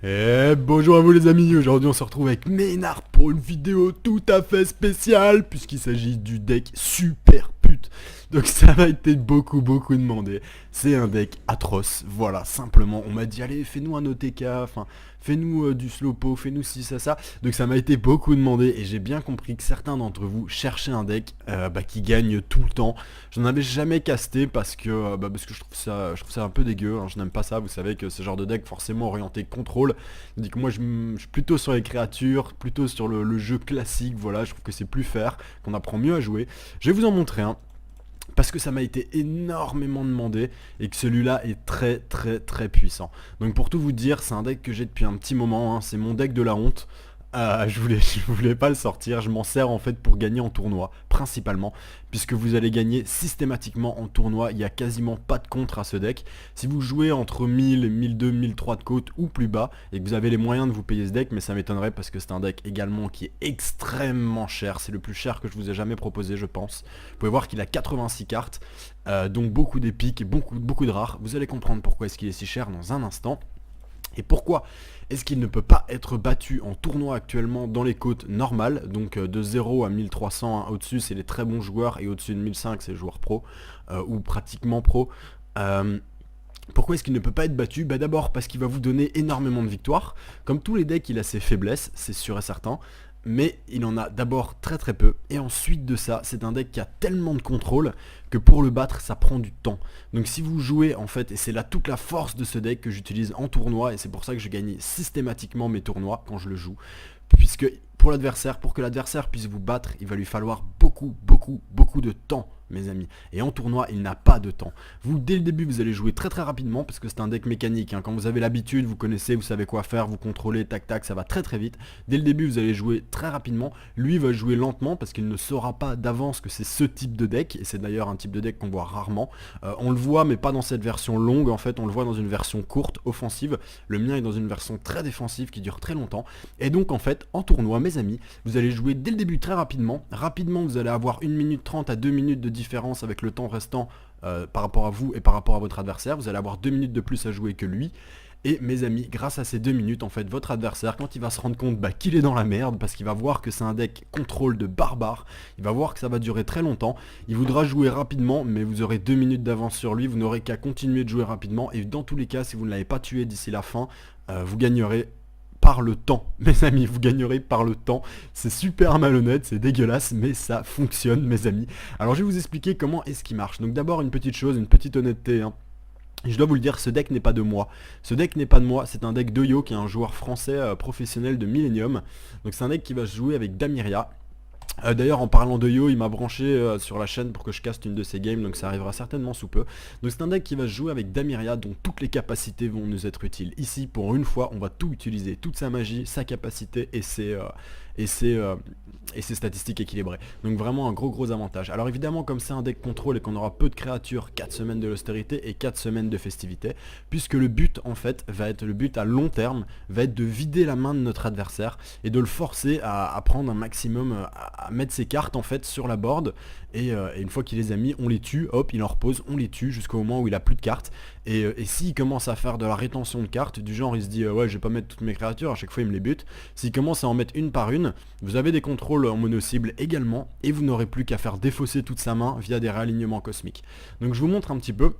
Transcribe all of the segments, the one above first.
Bonjour à vous les amis, aujourd'hui on se retrouve avec Maynard pour une vidéo tout à fait spéciale puisqu'il s'agit du deck super pute. Donc ça va être beaucoup demandé. C'est un deck atroce, voilà, simplement on m'a dit allez fais-nous un OTK, enfin fais-nous du slowpo, fais-nous ci ça. Donc ça m'a été beaucoup demandé et j'ai bien compris que certains d'entre vous cherchaient un deck qui gagne tout le temps. J'en avais jamais casté parce que je trouve ça un peu dégueu, hein. Je n'aime pas ça, vous savez que ce genre de deck forcément orienté contrôle. Tandis que moi je suis plutôt sur les créatures, plutôt sur le jeu classique, voilà, je trouve que c'est plus fair, qu'on apprend mieux à jouer. Je vais vous en montrer un. Parce que ça m'a été énormément demandé et que celui-là est très puissant. Donc pour tout vous dire, c'est un deck que j'ai depuis un petit moment, hein. C'est mon deck de la honte. Je voulais pas le sortir, je m'en sers en fait pour gagner en tournoi, principalement, puisque vous allez gagner systématiquement en tournoi, il n'y a quasiment pas de contre à ce deck. Si vous jouez entre 1000, 1200, 1003 de côte ou plus bas, et que vous avez les moyens de vous payer ce deck, mais ça m'étonnerait parce que c'est un deck également qui est extrêmement cher, c'est le plus cher que je vous ai jamais proposé je pense. Vous pouvez voir qu'il a 86 cartes, donc beaucoup d'épiques et beaucoup de rares. Vous allez comprendre pourquoi est-ce qu'il est si cher dans un instant. Et pourquoi est-ce qu'il ne peut pas être battu en tournoi actuellement dans les côtes normales, donc de 0 à 1300, hein, au-dessus c'est les très bons joueurs et au-dessus de 1005 c'est les joueurs pro, ou pratiquement pro. Pourquoi est-ce qu'il ne peut pas être battu? D'abord parce qu'il va vous donner énormément de victoires. Comme tous les decks, il a ses faiblesses, c'est sûr et certain. Mais il en a d'abord très peu. Et ensuite de ça, c'est un deck qui a tellement de contrôle que pour le battre, ça prend du temps. Donc si vous jouez en fait, et c'est là toute la force de ce deck que j'utilise en tournoi, et c'est pour ça que je gagne systématiquement mes tournois quand je le joue. Puisque pour l'adversaire, pour que l'adversaire puisse vous battre, il va lui falloir beaucoup de temps, mes amis. Et en tournoi, il n'a pas de temps. Vous, dès le début, vous allez jouer très rapidement, parce que c'est un deck mécanique, hein. Quand vous avez l'habitude, vous connaissez, vous savez quoi faire, vous contrôlez, tac, ça va très vite. Dès le début, vous allez jouer très rapidement. Lui va jouer lentement, parce qu'il ne saura pas d'avance que c'est ce type de deck, et c'est d'ailleurs un type de deck qu'on voit rarement. On le voit, mais pas dans cette version longue, en fait, on le voit dans une version courte, offensive. Le mien est dans une version très défensive, qui dure très longtemps. Et donc, en fait, en tournoi, mes amis, vous allez jouer dès le début très rapidement. Rapidement, vous allez avoir 1 minute 30 à 2 minutes de différence avec le temps restant par rapport à vous et par rapport à votre adversaire. Vous allez avoir 2 minutes de plus à jouer que lui. Et mes amis, grâce à ces 2 minutes, en fait, votre adversaire, quand il va se rendre compte qu'il est dans la merde, parce qu'il va voir que c'est un deck contrôle de barbare, il va voir que ça va durer très longtemps, il voudra jouer rapidement, mais vous aurez 2 minutes d'avance sur lui, vous n'aurez qu'à continuer de jouer rapidement, et dans tous les cas, si vous ne l'avez pas tué d'ici la fin, vous gagnerez par le temps, mes amis, vous gagnerez par le temps. C'est super malhonnête, c'est dégueulasse, mais ça fonctionne, mes amis. Alors je vais vous expliquer comment est-ce qu'il marche. Donc d'abord une petite chose, une petite honnêteté, hein. Je dois vous le dire, ce deck n'est pas de moi. Ce deck n'est pas de moi, c'est un deck d'Oyo qui est un joueur français professionnel de Millennium. Donc c'est un deck qui va se jouer avec Damiria. D'ailleurs en parlant de Yo, il m'a branché sur la chaîne pour que je caste une de ses games, donc ça arrivera certainement sous peu. Donc c'est un deck qui va se jouer avec Damiria, dont toutes les capacités vont nous être utiles. Ici, pour une fois, on va tout utiliser, toute sa magie, sa capacité et ses statistiques équilibrées. Donc vraiment un gros avantage. Alors évidemment, comme c'est un deck contrôle et qu'on aura peu de créatures, 4 semaines de l'austérité et 4 semaines de festivité, puisque le but en fait va être, le but à long terme, va être de vider la main de notre adversaire et de le forcer à prendre un maximum, à mettre ses cartes en fait sur la board, et une fois qu'il les a mis, on les tue, hop, il en repose, on les tue jusqu'au moment où il a plus de cartes, et s'il commence à faire de la rétention de cartes, du genre il se dit ouais je vais pas mettre toutes mes créatures, à chaque fois il me les bute, s'il commence à en mettre une par une, vous avez des contrôles en mono-cible également, et vous n'aurez plus qu'à faire défausser toute sa main via des réalignements cosmiques. Donc je vous montre un petit peu.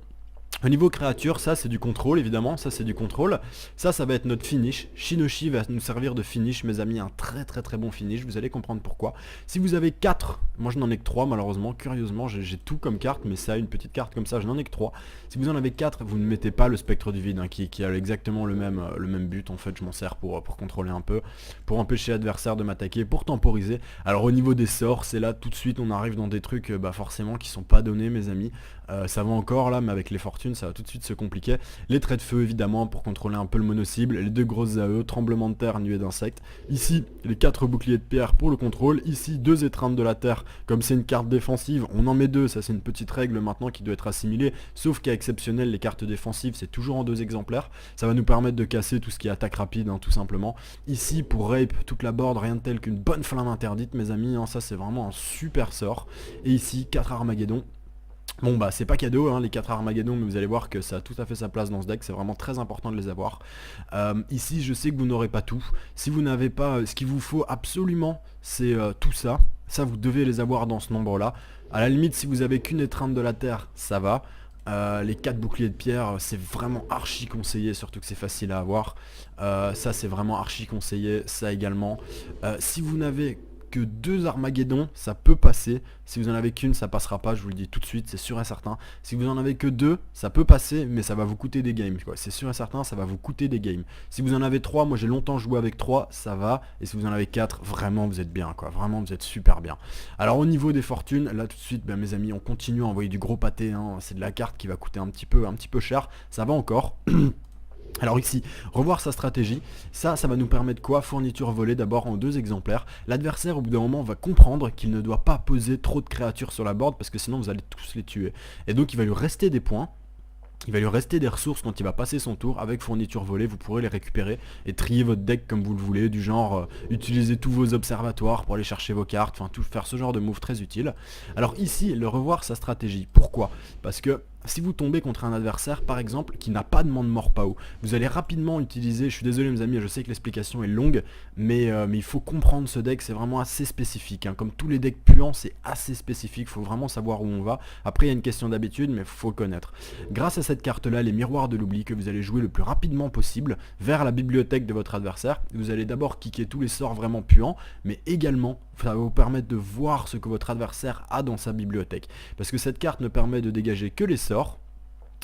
Au niveau créature, ça c'est du contrôle évidemment, ça c'est du contrôle. Ça va être notre finish. Shinoshi va nous servir de finish, mes amis, un très bon finish, vous allez comprendre pourquoi. Si vous avez 4, moi je n'en ai que 3 malheureusement, curieusement j'ai tout comme carte, mais ça une petite carte comme ça, je n'en ai que 3. Si vous en avez 4, vous ne mettez pas le spectre du vide, hein, qui a exactement le même but, en fait je m'en sers pour contrôler un peu, pour empêcher l'adversaire de m'attaquer, pour temporiser. Alors au niveau des sorts, c'est là tout de suite on arrive dans des trucs forcément qui sont pas donnés, mes amis. Ça va encore là, mais avec les fortunes ça va tout de suite se compliquer. Les traits de feu évidemment pour contrôler un peu le mono-cible, les 2 grosses AE, tremblement de terre, nuée d'insectes. Ici les 4 boucliers de pierre pour le contrôle, ici 2 étreintes de la terre, comme c'est une carte défensive, on en met 2, ça c'est une petite règle maintenant qui doit être assimilée, sauf qu'à exceptionnel les cartes défensives c'est toujours en 2 exemplaires, ça va nous permettre de casser tout ce qui est attaque rapide, hein, tout simplement. Ici pour rape toute la board, rien de tel qu'une bonne flamme interdite, mes amis, hein, ça c'est vraiment un super sort. Et ici 4 Armageddon. Bon bah c'est pas cadeau hein, les 4 Armageddon, mais vous allez voir que ça a tout à fait sa place dans ce deck, c'est vraiment très important de les avoir. Ici je sais que vous n'aurez pas tout, si vous n'avez pas, ce qu'il vous faut absolument c'est tout ça, ça vous devez les avoir dans ce nombre là. À la limite si vous avez qu'une étreinte de la terre, ça va. Les 4 boucliers de pierre c'est vraiment archi conseillé, surtout que c'est facile à avoir. Ça c'est vraiment archi conseillé, ça également. Si vous n'avez que 2 Armageddon, ça peut passer. Si vous en avez qu'une, ça passera pas, je vous le dis tout de suite, c'est sûr et certain. Si vous en avez que 2, ça peut passer, mais ça va vous coûter des games. C'est sûr et certain, ça va vous coûter des games. Si vous en avez 3, moi j'ai longtemps joué avec 3, ça va. Et si vous en avez 4, vraiment vous êtes bien, quoi. Vraiment vous êtes super bien. Alors au niveau des fortunes, là tout de suite, ben, mes amis, on continue à envoyer du gros pâté. Hein. C'est de la carte qui va coûter un petit peu cher. Ça va encore. Alors ici, revoir sa stratégie, ça va nous permettre quoi? Fourniture volée d'abord en 2 exemplaires. L'adversaire au bout d'un moment va comprendre qu'il ne doit pas poser trop de créatures sur la board parce que sinon vous allez tous les tuer. Et donc il va lui rester des points. Il va lui rester des ressources quand il va passer son tour. Avec fourniture volée, vous pourrez les récupérer et trier votre deck comme vous le voulez, du genre utiliser tous vos observatoires pour aller chercher vos cartes, enfin tout faire ce genre de move très utile. Alors ici, le revoir sa stratégie. Pourquoi? Parce que si vous tombez contre un adversaire par exemple qui n'a pas de Monde Mort Pao, vous allez rapidement utiliser, je suis désolé mes amis, je sais que l'explication est longue, mais il faut comprendre ce deck, c'est vraiment assez spécifique, hein. Comme tous les decks puants, c'est assez spécifique, il faut vraiment savoir où on va. Après il y a une question d'habitude, mais il faut le connaître. Grâce à cette carte là, les miroirs de l'oubli, que vous allez jouer le plus rapidement possible vers la bibliothèque de votre adversaire, vous allez d'abord kicker tous les sorts vraiment puants, mais également ça va vous permettre de voir ce que votre adversaire a dans sa bibliothèque. Parce que cette carte ne permet de dégager que les sorts,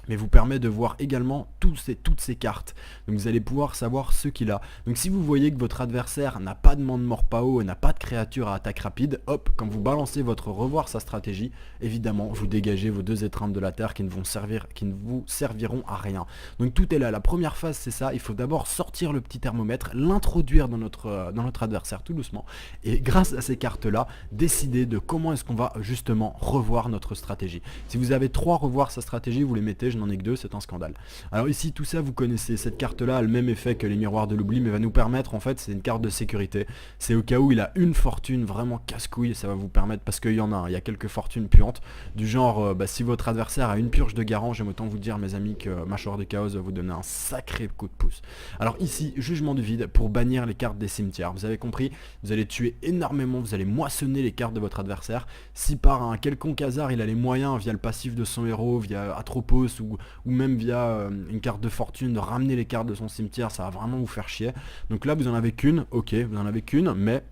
mais vous permet de voir également toutes ces cartes. Donc vous allez pouvoir savoir ce qu'il a. Donc si vous voyez que votre adversaire n'a pas de Monde Mort Pao et n'a pas de créature à attaque rapide, hop, quand vous balancez votre revoir sa stratégie, évidemment vous dégagez vos 2 étreintes de la terre qui ne vous serviront à rien. Donc tout est là. La première phase c'est ça, il faut d'abord sortir le petit thermomètre, l'introduire dans notre adversaire tout doucement, et grâce à ces cartes là, décider de comment est-ce qu'on va justement revoir notre stratégie. Si vous avez 3 revoir sa stratégie, vous les mettez, je n'en ai que 2, c'est un scandale. Alors ici tout ça vous connaissez, cette carte là a le même effet que les miroirs de l'oubli, mais va nous permettre, en fait c'est une carte de sécurité, c'est au cas où il a une fortune vraiment casse-couille, ça va vous permettre, parce qu'il y en a, il y a quelques fortunes puantes, du genre si votre adversaire a une purge de garant, j'aime autant vous dire mes amis que Mâchoire de Chaos va vous donner un sacré coup de pouce. Alors ici, jugement du vide pour bannir les cartes des cimetières, vous avez compris, vous allez tuer énormément, vous allez moissonner les cartes de votre adversaire. Si par un quelconque hasard il a les moyens via le passif de son héros, via Atropos ou même via une carte de fortune de ramener les cartes de son cimetière, ça va vraiment vous faire chier. Donc là vous en avez qu'une, ok, vous en avez qu'une, mais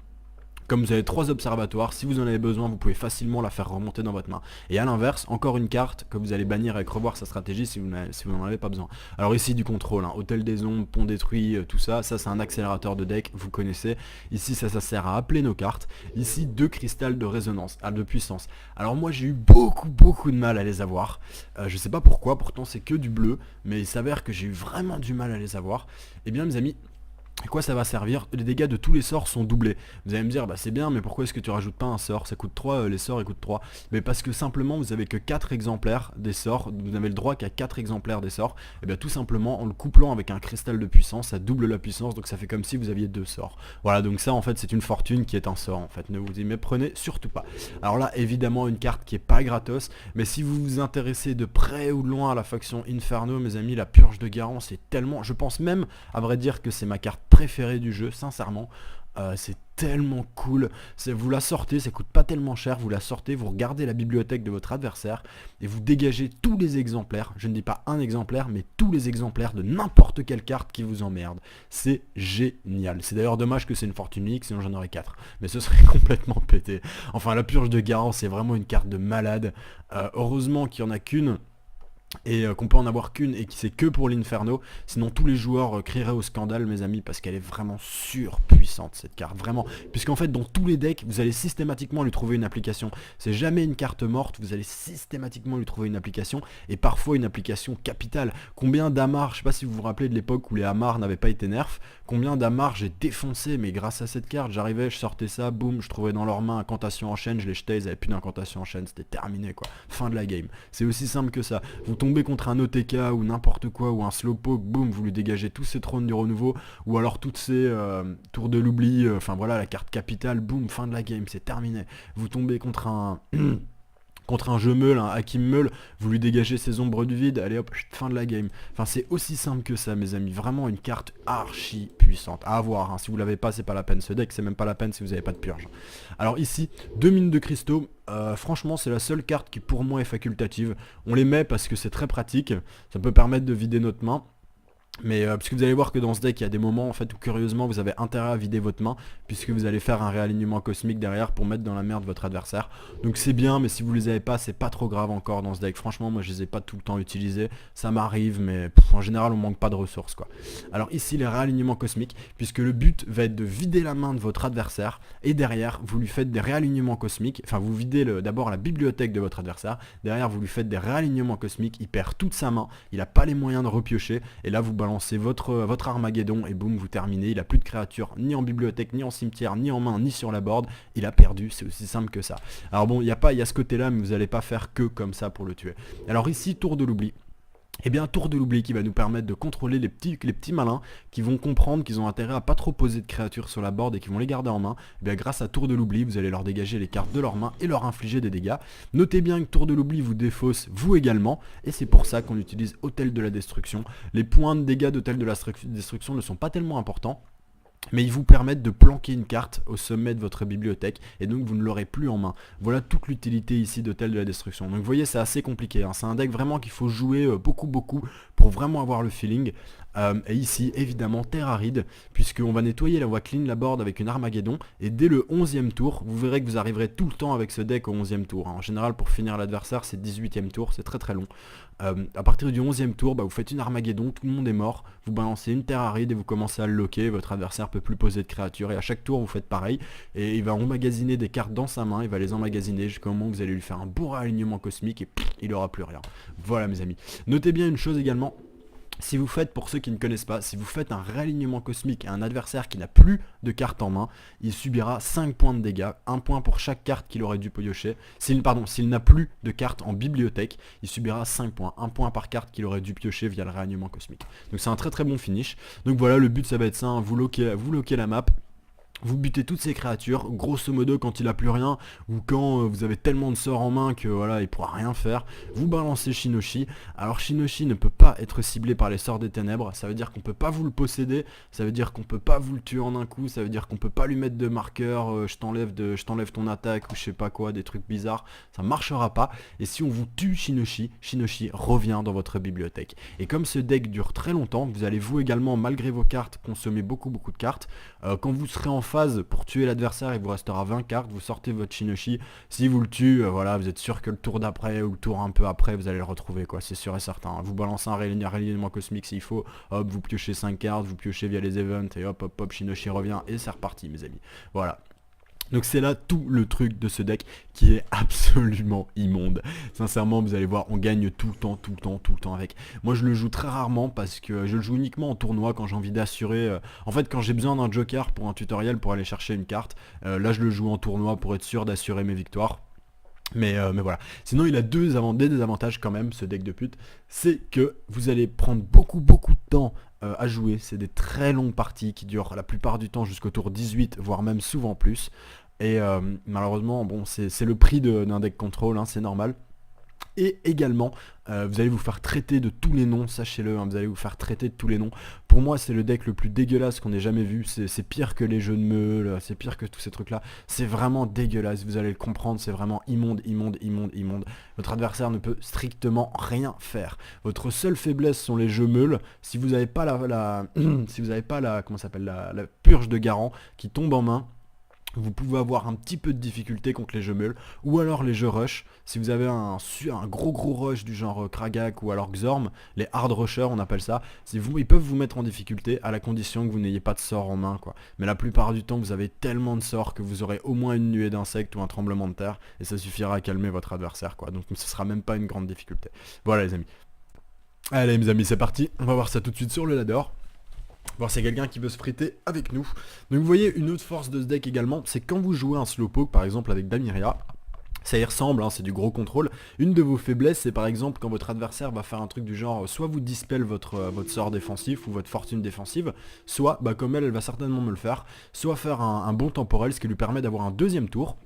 comme vous avez 3 observatoires, si vous en avez besoin, vous pouvez facilement la faire remonter dans votre main. Et à l'inverse, encore une carte que vous allez bannir avec revoir sa stratégie si vous n'en avez pas besoin. Alors ici du contrôle, hein, hôtel des ombres, pont détruit, tout ça, ça c'est un accélérateur de deck, vous connaissez. Ici ça sert à appeler nos cartes. Ici 2 cristals de résonance, de puissance. Alors moi j'ai eu beaucoup de mal à les avoir. Je sais pas pourquoi, pourtant c'est que du bleu, mais il s'avère que j'ai eu vraiment du mal à les avoir. Et bien mes amis, à quoi ça va servir? Les dégâts de tous les sorts sont doublés. Vous allez me dire, bah c'est bien, mais pourquoi est-ce que tu rajoutes pas un sort? Ça coûte 3, les sorts ils coûtent 3. Mais parce que simplement vous avez que 4 exemplaires des sorts, vous n'avez le droit qu'à 4 exemplaires des sorts. Et bien tout simplement en le couplant avec un cristal de puissance, ça double la puissance, donc ça fait comme si vous aviez 2 sorts. Voilà, donc ça en fait c'est une fortune qui est un sort en fait, ne vous y méprenez surtout pas. Alors là évidemment une carte qui est pas gratos, mais si vous vous intéressez de près ou de loin à la faction Inferno, mes amis, la purge de Garant c'est tellement, je pense même à vrai dire que c'est ma carte préféré du jeu, sincèrement. C'est tellement cool, vous la sortez, ça coûte pas tellement cher, vous la sortez, vous regardez la bibliothèque de votre adversaire et vous dégagez tous les exemplaires, je ne dis pas un exemplaire, mais tous les exemplaires de n'importe quelle carte qui vous emmerde. C'est génial. C'est d'ailleurs dommage que c'est une fortune unique, sinon j'en aurais 4. Mais ce serait complètement pété. Enfin, la purge de Garant, c'est vraiment une carte de malade. Heureusement qu'il n'y en a qu'une, et qu'on peut en avoir qu'une et qui c'est que pour l'Inferno, sinon tous les joueurs crieraient au scandale mes amis, parce qu'elle est vraiment surpuissante cette carte, vraiment, puisqu'en fait dans tous les decks vous allez systématiquement lui trouver une application, c'est jamais une carte morte, vous allez systématiquement lui trouver une application, et parfois une application capitale. Combien d'Amar, je sais pas si vous vous rappelez de l'époque où les Amar n'avaient pas été nerfs, combien d'Amar j'ai défoncé, mais grâce à cette carte, j'arrivais, je sortais ça, boum, je trouvais dans leurs mains incantation en chaîne, je les jetais, ils avaient plus d'incantation en chaîne, c'était terminé quoi, fin de la game. C'est aussi simple que ça. Vous tombez contre un OTK ou n'importe quoi, ou un slowpoke, boum, vous lui dégagez tous ces trônes du renouveau, ou alors toutes ces tours de l'oubli, enfin voilà, la carte capitale, boum, fin de la game, c'est terminé. Vous tombez contre un Contre un jeu meule, un Hakim meule, vous lui dégagez ses ombres du vide, allez hop, fin de la game. Enfin c'est aussi simple que ça mes amis, vraiment une carte archi puissante. À avoir, hein. Si vous l'avez pas c'est pas la peine, ce deck c'est même pas la peine si vous n'avez pas de purge. Alors ici, 2 mines de cristaux, franchement c'est la seule carte qui pour moi est facultative. On les met parce que c'est très pratique, ça peut permettre de vider notre main. Mais parce que vous allez voir que dans ce deck il y a des moments en fait où curieusement vous avez intérêt à vider votre main puisque vous allez faire un réalignement cosmique derrière pour mettre dans la merde votre adversaire. Donc c'est bien, mais si vous les avez pas c'est pas trop grave encore dans ce deck. Franchement moi je les ai pas tout le temps utilisés, ça m'arrive mais en général on manque pas de ressources quoi. Alors ici les réalignements cosmiques, puisque le but va être de vider la main de votre adversaire et derrière vous lui faites des réalignements cosmiques, enfin vous videz d'abord la bibliothèque de votre adversaire, derrière vous lui faites des réalignements cosmiques, il perd toute sa main, il a pas les moyens de repiocher et là vous balancez votre Armageddon et boum vous terminez, il a plus de créatures ni en bibliothèque, ni en cimetière, ni en main, ni sur la board, il a perdu, c'est aussi simple que ça. Alors bon, il y a ce côté là mais vous n'allez pas faire que comme ça pour le tuer. Alors ici tour de l'oubli. Et bien tour de l'oubli qui va nous permettre de contrôler les petits malins qui vont comprendre qu'ils ont intérêt à pas trop poser de créatures sur la board et qui vont les garder en main. Et bien grâce à tour de l'oubli vous allez leur dégager les cartes de leur main et leur infliger des dégâts. Notez bien que tour de l'oubli vous défausse vous également et c'est pour ça qu'on utilise Autel de la Destruction. Les points de dégâts d'Autel de la Destruction ne sont pas tellement importants, mais ils vous permettent de planquer une carte au sommet de votre bibliothèque et donc vous ne l'aurez plus en main. Voilà toute l'utilité ici d'Autel de la Destruction. Donc vous voyez c'est assez compliqué, hein. C'est un deck vraiment qu'il faut jouer beaucoup pour vraiment avoir le feeling. Et ici évidemment terre aride, puisqu'on va nettoyer, on va clean la board avec une Armageddon et dès le 11e tour, vous verrez que vous arriverez tout le temps avec ce deck au 11e tour, hein. En général pour finir l'adversaire c'est 18e tour, c'est très long. À partir du 11e tour, vous faites une Armageddon, tout le monde est mort, vous balancez une terre aride et vous commencez à le loquer, votre adversaire peut plus poser de créatures et à chaque tour vous faites pareil et il va emmagasiner des cartes dans sa main, il va les emmagasiner jusqu'au moment où vous allez lui faire un beau réalignement cosmique et il aura plus rien. Voilà mes amis. Notez bien une chose également. Si vous faites, pour ceux qui ne connaissent pas, si vous faites un réalignement cosmique à un adversaire qui n'a plus de cartes en main, il subira 5 points de dégâts, 1 point pour chaque carte qu'il aurait dû piocher. S'il n'a plus de cartes en bibliothèque, il subira 5 points, 1 point par carte qu'il aurait dû piocher via le réalignement cosmique. Donc c'est un très bon finish. Donc voilà, le but ça va être ça, hein, vous loquez la map. Vous butez toutes ces créatures, grosso modo quand il a plus rien, ou quand vous avez tellement de sorts en main que voilà, il pourra rien faire, vous balancez Shinoshi. Alors Shinoshi ne peut pas être ciblé par les sorts des ténèbres, ça veut dire qu'on peut pas vous le posséder, ça veut dire qu'on peut pas vous le tuer en un coup, ça veut dire qu'on peut pas lui mettre de marqueur, je t'enlève ton attaque ou je sais pas quoi, des trucs bizarres, ça marchera pas. Et si on vous tue Shinoshi, Shinoshi revient dans votre bibliothèque. Et comme ce deck dure très longtemps, vous allez vous également, malgré vos cartes, consommer beaucoup de cartes. Quand vous serez en phase pour tuer l'adversaire, il vous restera 20 cartes, vous sortez votre Shinoshi, si vous le tuez, voilà, vous êtes sûr que le tour d'après ou le tour un peu après, vous allez le retrouver quoi, c'est sûr et certain. Vous balancez un réalignement cosmique s'il faut, hop, vous piochez 5 cartes, vous piochez via les events et hop, Shinoshi revient et c'est reparti mes amis. Voilà. Donc c'est là tout le truc de ce deck qui est absolument immonde. Sincèrement vous allez voir, on gagne tout le temps avec. Moi je le joue très rarement parce que je le joue uniquement en tournoi quand j'ai envie d'assurer. En fait quand j'ai besoin d'un joker pour un tutoriel pour aller chercher une carte, là je le joue en tournoi pour être sûr d'assurer mes victoires. Mais voilà. Sinon il a des désavantages quand même ce deck de pute. C'est que vous allez prendre beaucoup de temps à jouer. C'est des très longues parties qui durent la plupart du temps jusqu'au tour 18, voire même souvent plus. Et malheureusement, bon, c'est le prix d'un deck control, hein, c'est normal. Et également, vous allez vous faire traiter de tous les noms, sachez-le, hein, vous allez vous faire traiter de tous les noms. Pour moi, c'est le deck le plus dégueulasse qu'on ait jamais vu. C'est pire que les jeux de meule, c'est pire que tous ces trucs-là. C'est vraiment dégueulasse, vous allez le comprendre, c'est vraiment immonde. Votre adversaire ne peut strictement rien faire. Votre seule faiblesse sont les jeux meules. Si vous n'avez pas si vous n'avez pas la purge de Garant qui tombe en main, vous pouvez avoir un petit peu de difficulté contre les jeux meules, ou alors les jeux rush, si vous avez un gros rush du genre Kragak ou alors Xorm, les hard rushers on appelle ça, ils peuvent vous mettre en difficulté à la condition que vous n'ayez pas de sort en main quoi. Mais la plupart du temps vous avez tellement de sorts que vous aurez au moins une nuée d'insectes ou un tremblement de terre, et ça suffira à calmer votre adversaire quoi, donc ce sera même pas une grande difficulté. Voilà les amis. Allez mes amis c'est parti, on va voir ça tout de suite sur le ladder. Voir si quelqu'un qui veut se friter avec nous. Donc vous voyez une autre force de ce deck également, c'est quand vous jouez un slowpoke par exemple avec Damiria, ça y ressemble, hein, c'est du gros contrôle. Une de vos faiblesses c'est par exemple quand votre adversaire va faire un truc du genre soit vous dispel votre sort défensif ou votre fortune défensive, soit comme elle va certainement me le faire, soit faire un bon temporel, ce qui lui permet d'avoir un deuxième tour.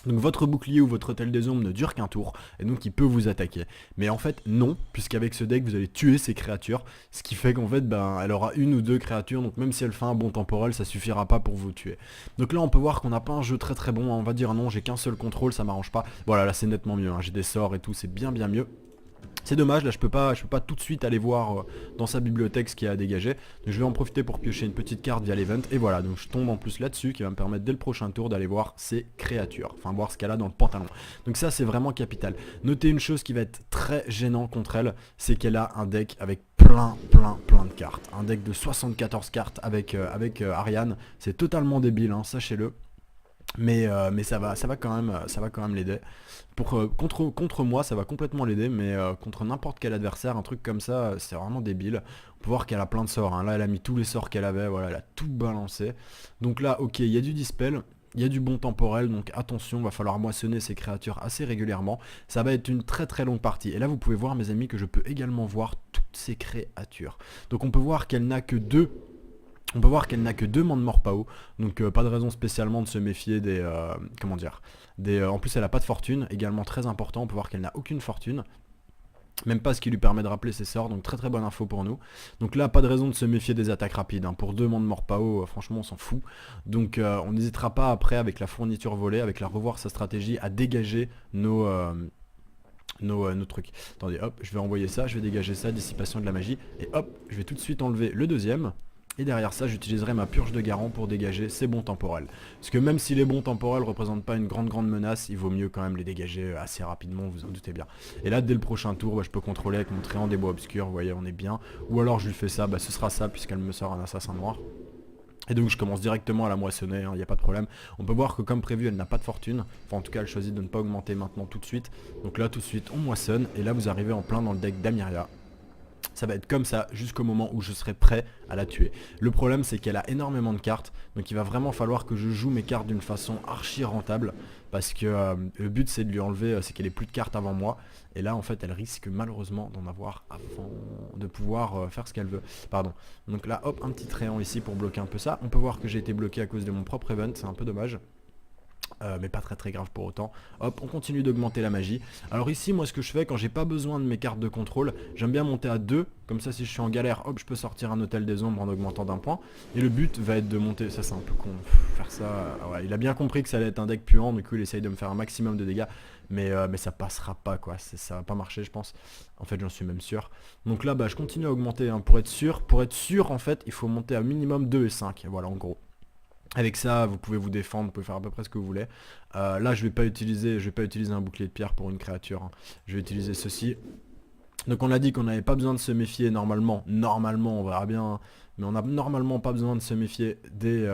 Donc votre bouclier ou votre hôtel des ombres ne dure qu'un tour, et donc il peut vous attaquer. Mais en fait non, puisqu'avec ce deck vous allez tuer ces créatures, ce qui fait qu'en fait elle aura une ou deux créatures, donc même si elle fait un bond temporel, ça suffira pas pour vous tuer. Donc là on peut voir qu'on n'a pas un jeu très très bon, hein. On va dire non, j'ai qu'un seul contrôle, ça m'arrange pas. Voilà, là c'est nettement mieux, hein. J'ai des sorts et tout, c'est bien mieux. C'est dommage, là je peux pas tout de suite aller voir dans sa bibliothèque ce qu'il y a à dégager. Donc je vais en profiter pour piocher une petite carte via l'event. Et voilà, donc je tombe en plus là-dessus qui va me permettre dès le prochain tour d'aller voir ses créatures. Enfin voir ce qu'elle a dans le pantalon. Donc ça c'est vraiment capital. Notez une chose qui va être très gênant contre elle, c'est qu'elle a un deck avec plein de cartes. Un deck de 74 cartes avec Ariane. C'est totalement débile, hein, sachez-le. Mais ça va quand même l'aider. Contre moi ça va complètement l'aider, mais contre n'importe quel adversaire, un truc comme ça, c'est vraiment débile. On peut voir qu'elle a plein de sorts, hein. Là elle a mis tous les sorts qu'elle avait, voilà, elle a tout balancé. Donc là ok, il y a du dispel, il y a du bon temporel, donc attention, va falloir moissonner ces créatures assez régulièrement. Ça va être une très longue partie. Et là vous pouvez voir mes amis que je peux également voir toutes ces créatures. Donc on peut voir qu'elle n'a que deux. On peut voir qu'elle n'a que 2 Mans de Morpao, donc pas de raison spécialement de se méfier des... comment dire en plus elle n'a pas de fortune, également très important, on peut voir qu'elle n'a aucune fortune. Même pas ce qui lui permet de rappeler ses sorts, donc très bonne info pour nous. Donc là, pas de raison de se méfier des attaques rapides, hein. Pour 2 Mans de Morpao, franchement on s'en fout. Donc on n'hésitera pas après avec la fourniture volée, avec la revoir sa stratégie, à dégager nos trucs. Attendez, hop, je vais envoyer ça, je vais dégager ça, dissipation de la magie. Et hop, je vais tout de suite enlever le deuxième. Et derrière ça, j'utiliserai ma purge de garant pour dégager ces bons temporels. Parce que même si les bons temporels ne représentent pas une grande menace, il vaut mieux quand même les dégager assez rapidement, vous en doutez bien. Et là, dès le prochain tour, je peux contrôler avec mon tréant des bois obscurs, vous voyez, on est bien. Ou alors je lui fais ça, ce sera ça, puisqu'elle me sort un assassin noir. Et donc je commence directement à la moissonner, il n'y a pas de problème. On peut voir que comme prévu, elle n'a pas de fortune. Enfin en tout cas, elle choisit de ne pas augmenter maintenant tout de suite. Donc là, tout de suite, on moissonne. Et là, vous arrivez en plein dans le deck d'Amiria. Ça va être comme ça jusqu'au moment où je serai prêt à la tuer. Le problème c'est qu'elle a énormément de cartes, donc il va vraiment falloir que je joue mes cartes d'une façon archi rentable, parce que le but c'est de lui enlever, c'est qu'elle ait plus de cartes avant moi, et là en fait elle risque malheureusement d'en avoir avant de pouvoir faire ce qu'elle veut. Pardon. Donc là hop, un petit tréant ici pour bloquer un peu ça. On peut voir que j'ai été bloqué à cause de mon propre event, c'est un peu dommage. Mais pas très grave pour autant. Hop, on continue d'augmenter la magie. Alors ici, moi ce que je fais quand j'ai pas besoin de mes cartes de contrôle, j'aime bien monter à 2. Comme ça, si je suis en galère, hop, je peux sortir un hôtel des ombres en augmentant d'un point. Et le but va être de monter, ça c'est un peu con, faire ça. Ouais, il a bien compris que ça allait être un deck puant, du coup il essaye de me faire un maximum de dégâts. Mais ça passera pas quoi, ça va pas marcher je pense. En fait j'en suis même sûr. Donc là je continue à augmenter, hein, pour être sûr. Pour être sûr en fait, il faut monter à minimum 2 et 5. Voilà en gros. Avec ça, vous pouvez vous défendre, vous pouvez faire à peu près ce que vous voulez. Là, je vais pas utiliser un bouclier de pierre pour une créature, hein. Je vais utiliser ceci. Donc on a dit qu'on n'avait pas besoin de se méfier normalement. Normalement, on verra bien. Hein, mais on n'a normalement pas besoin de se méfier des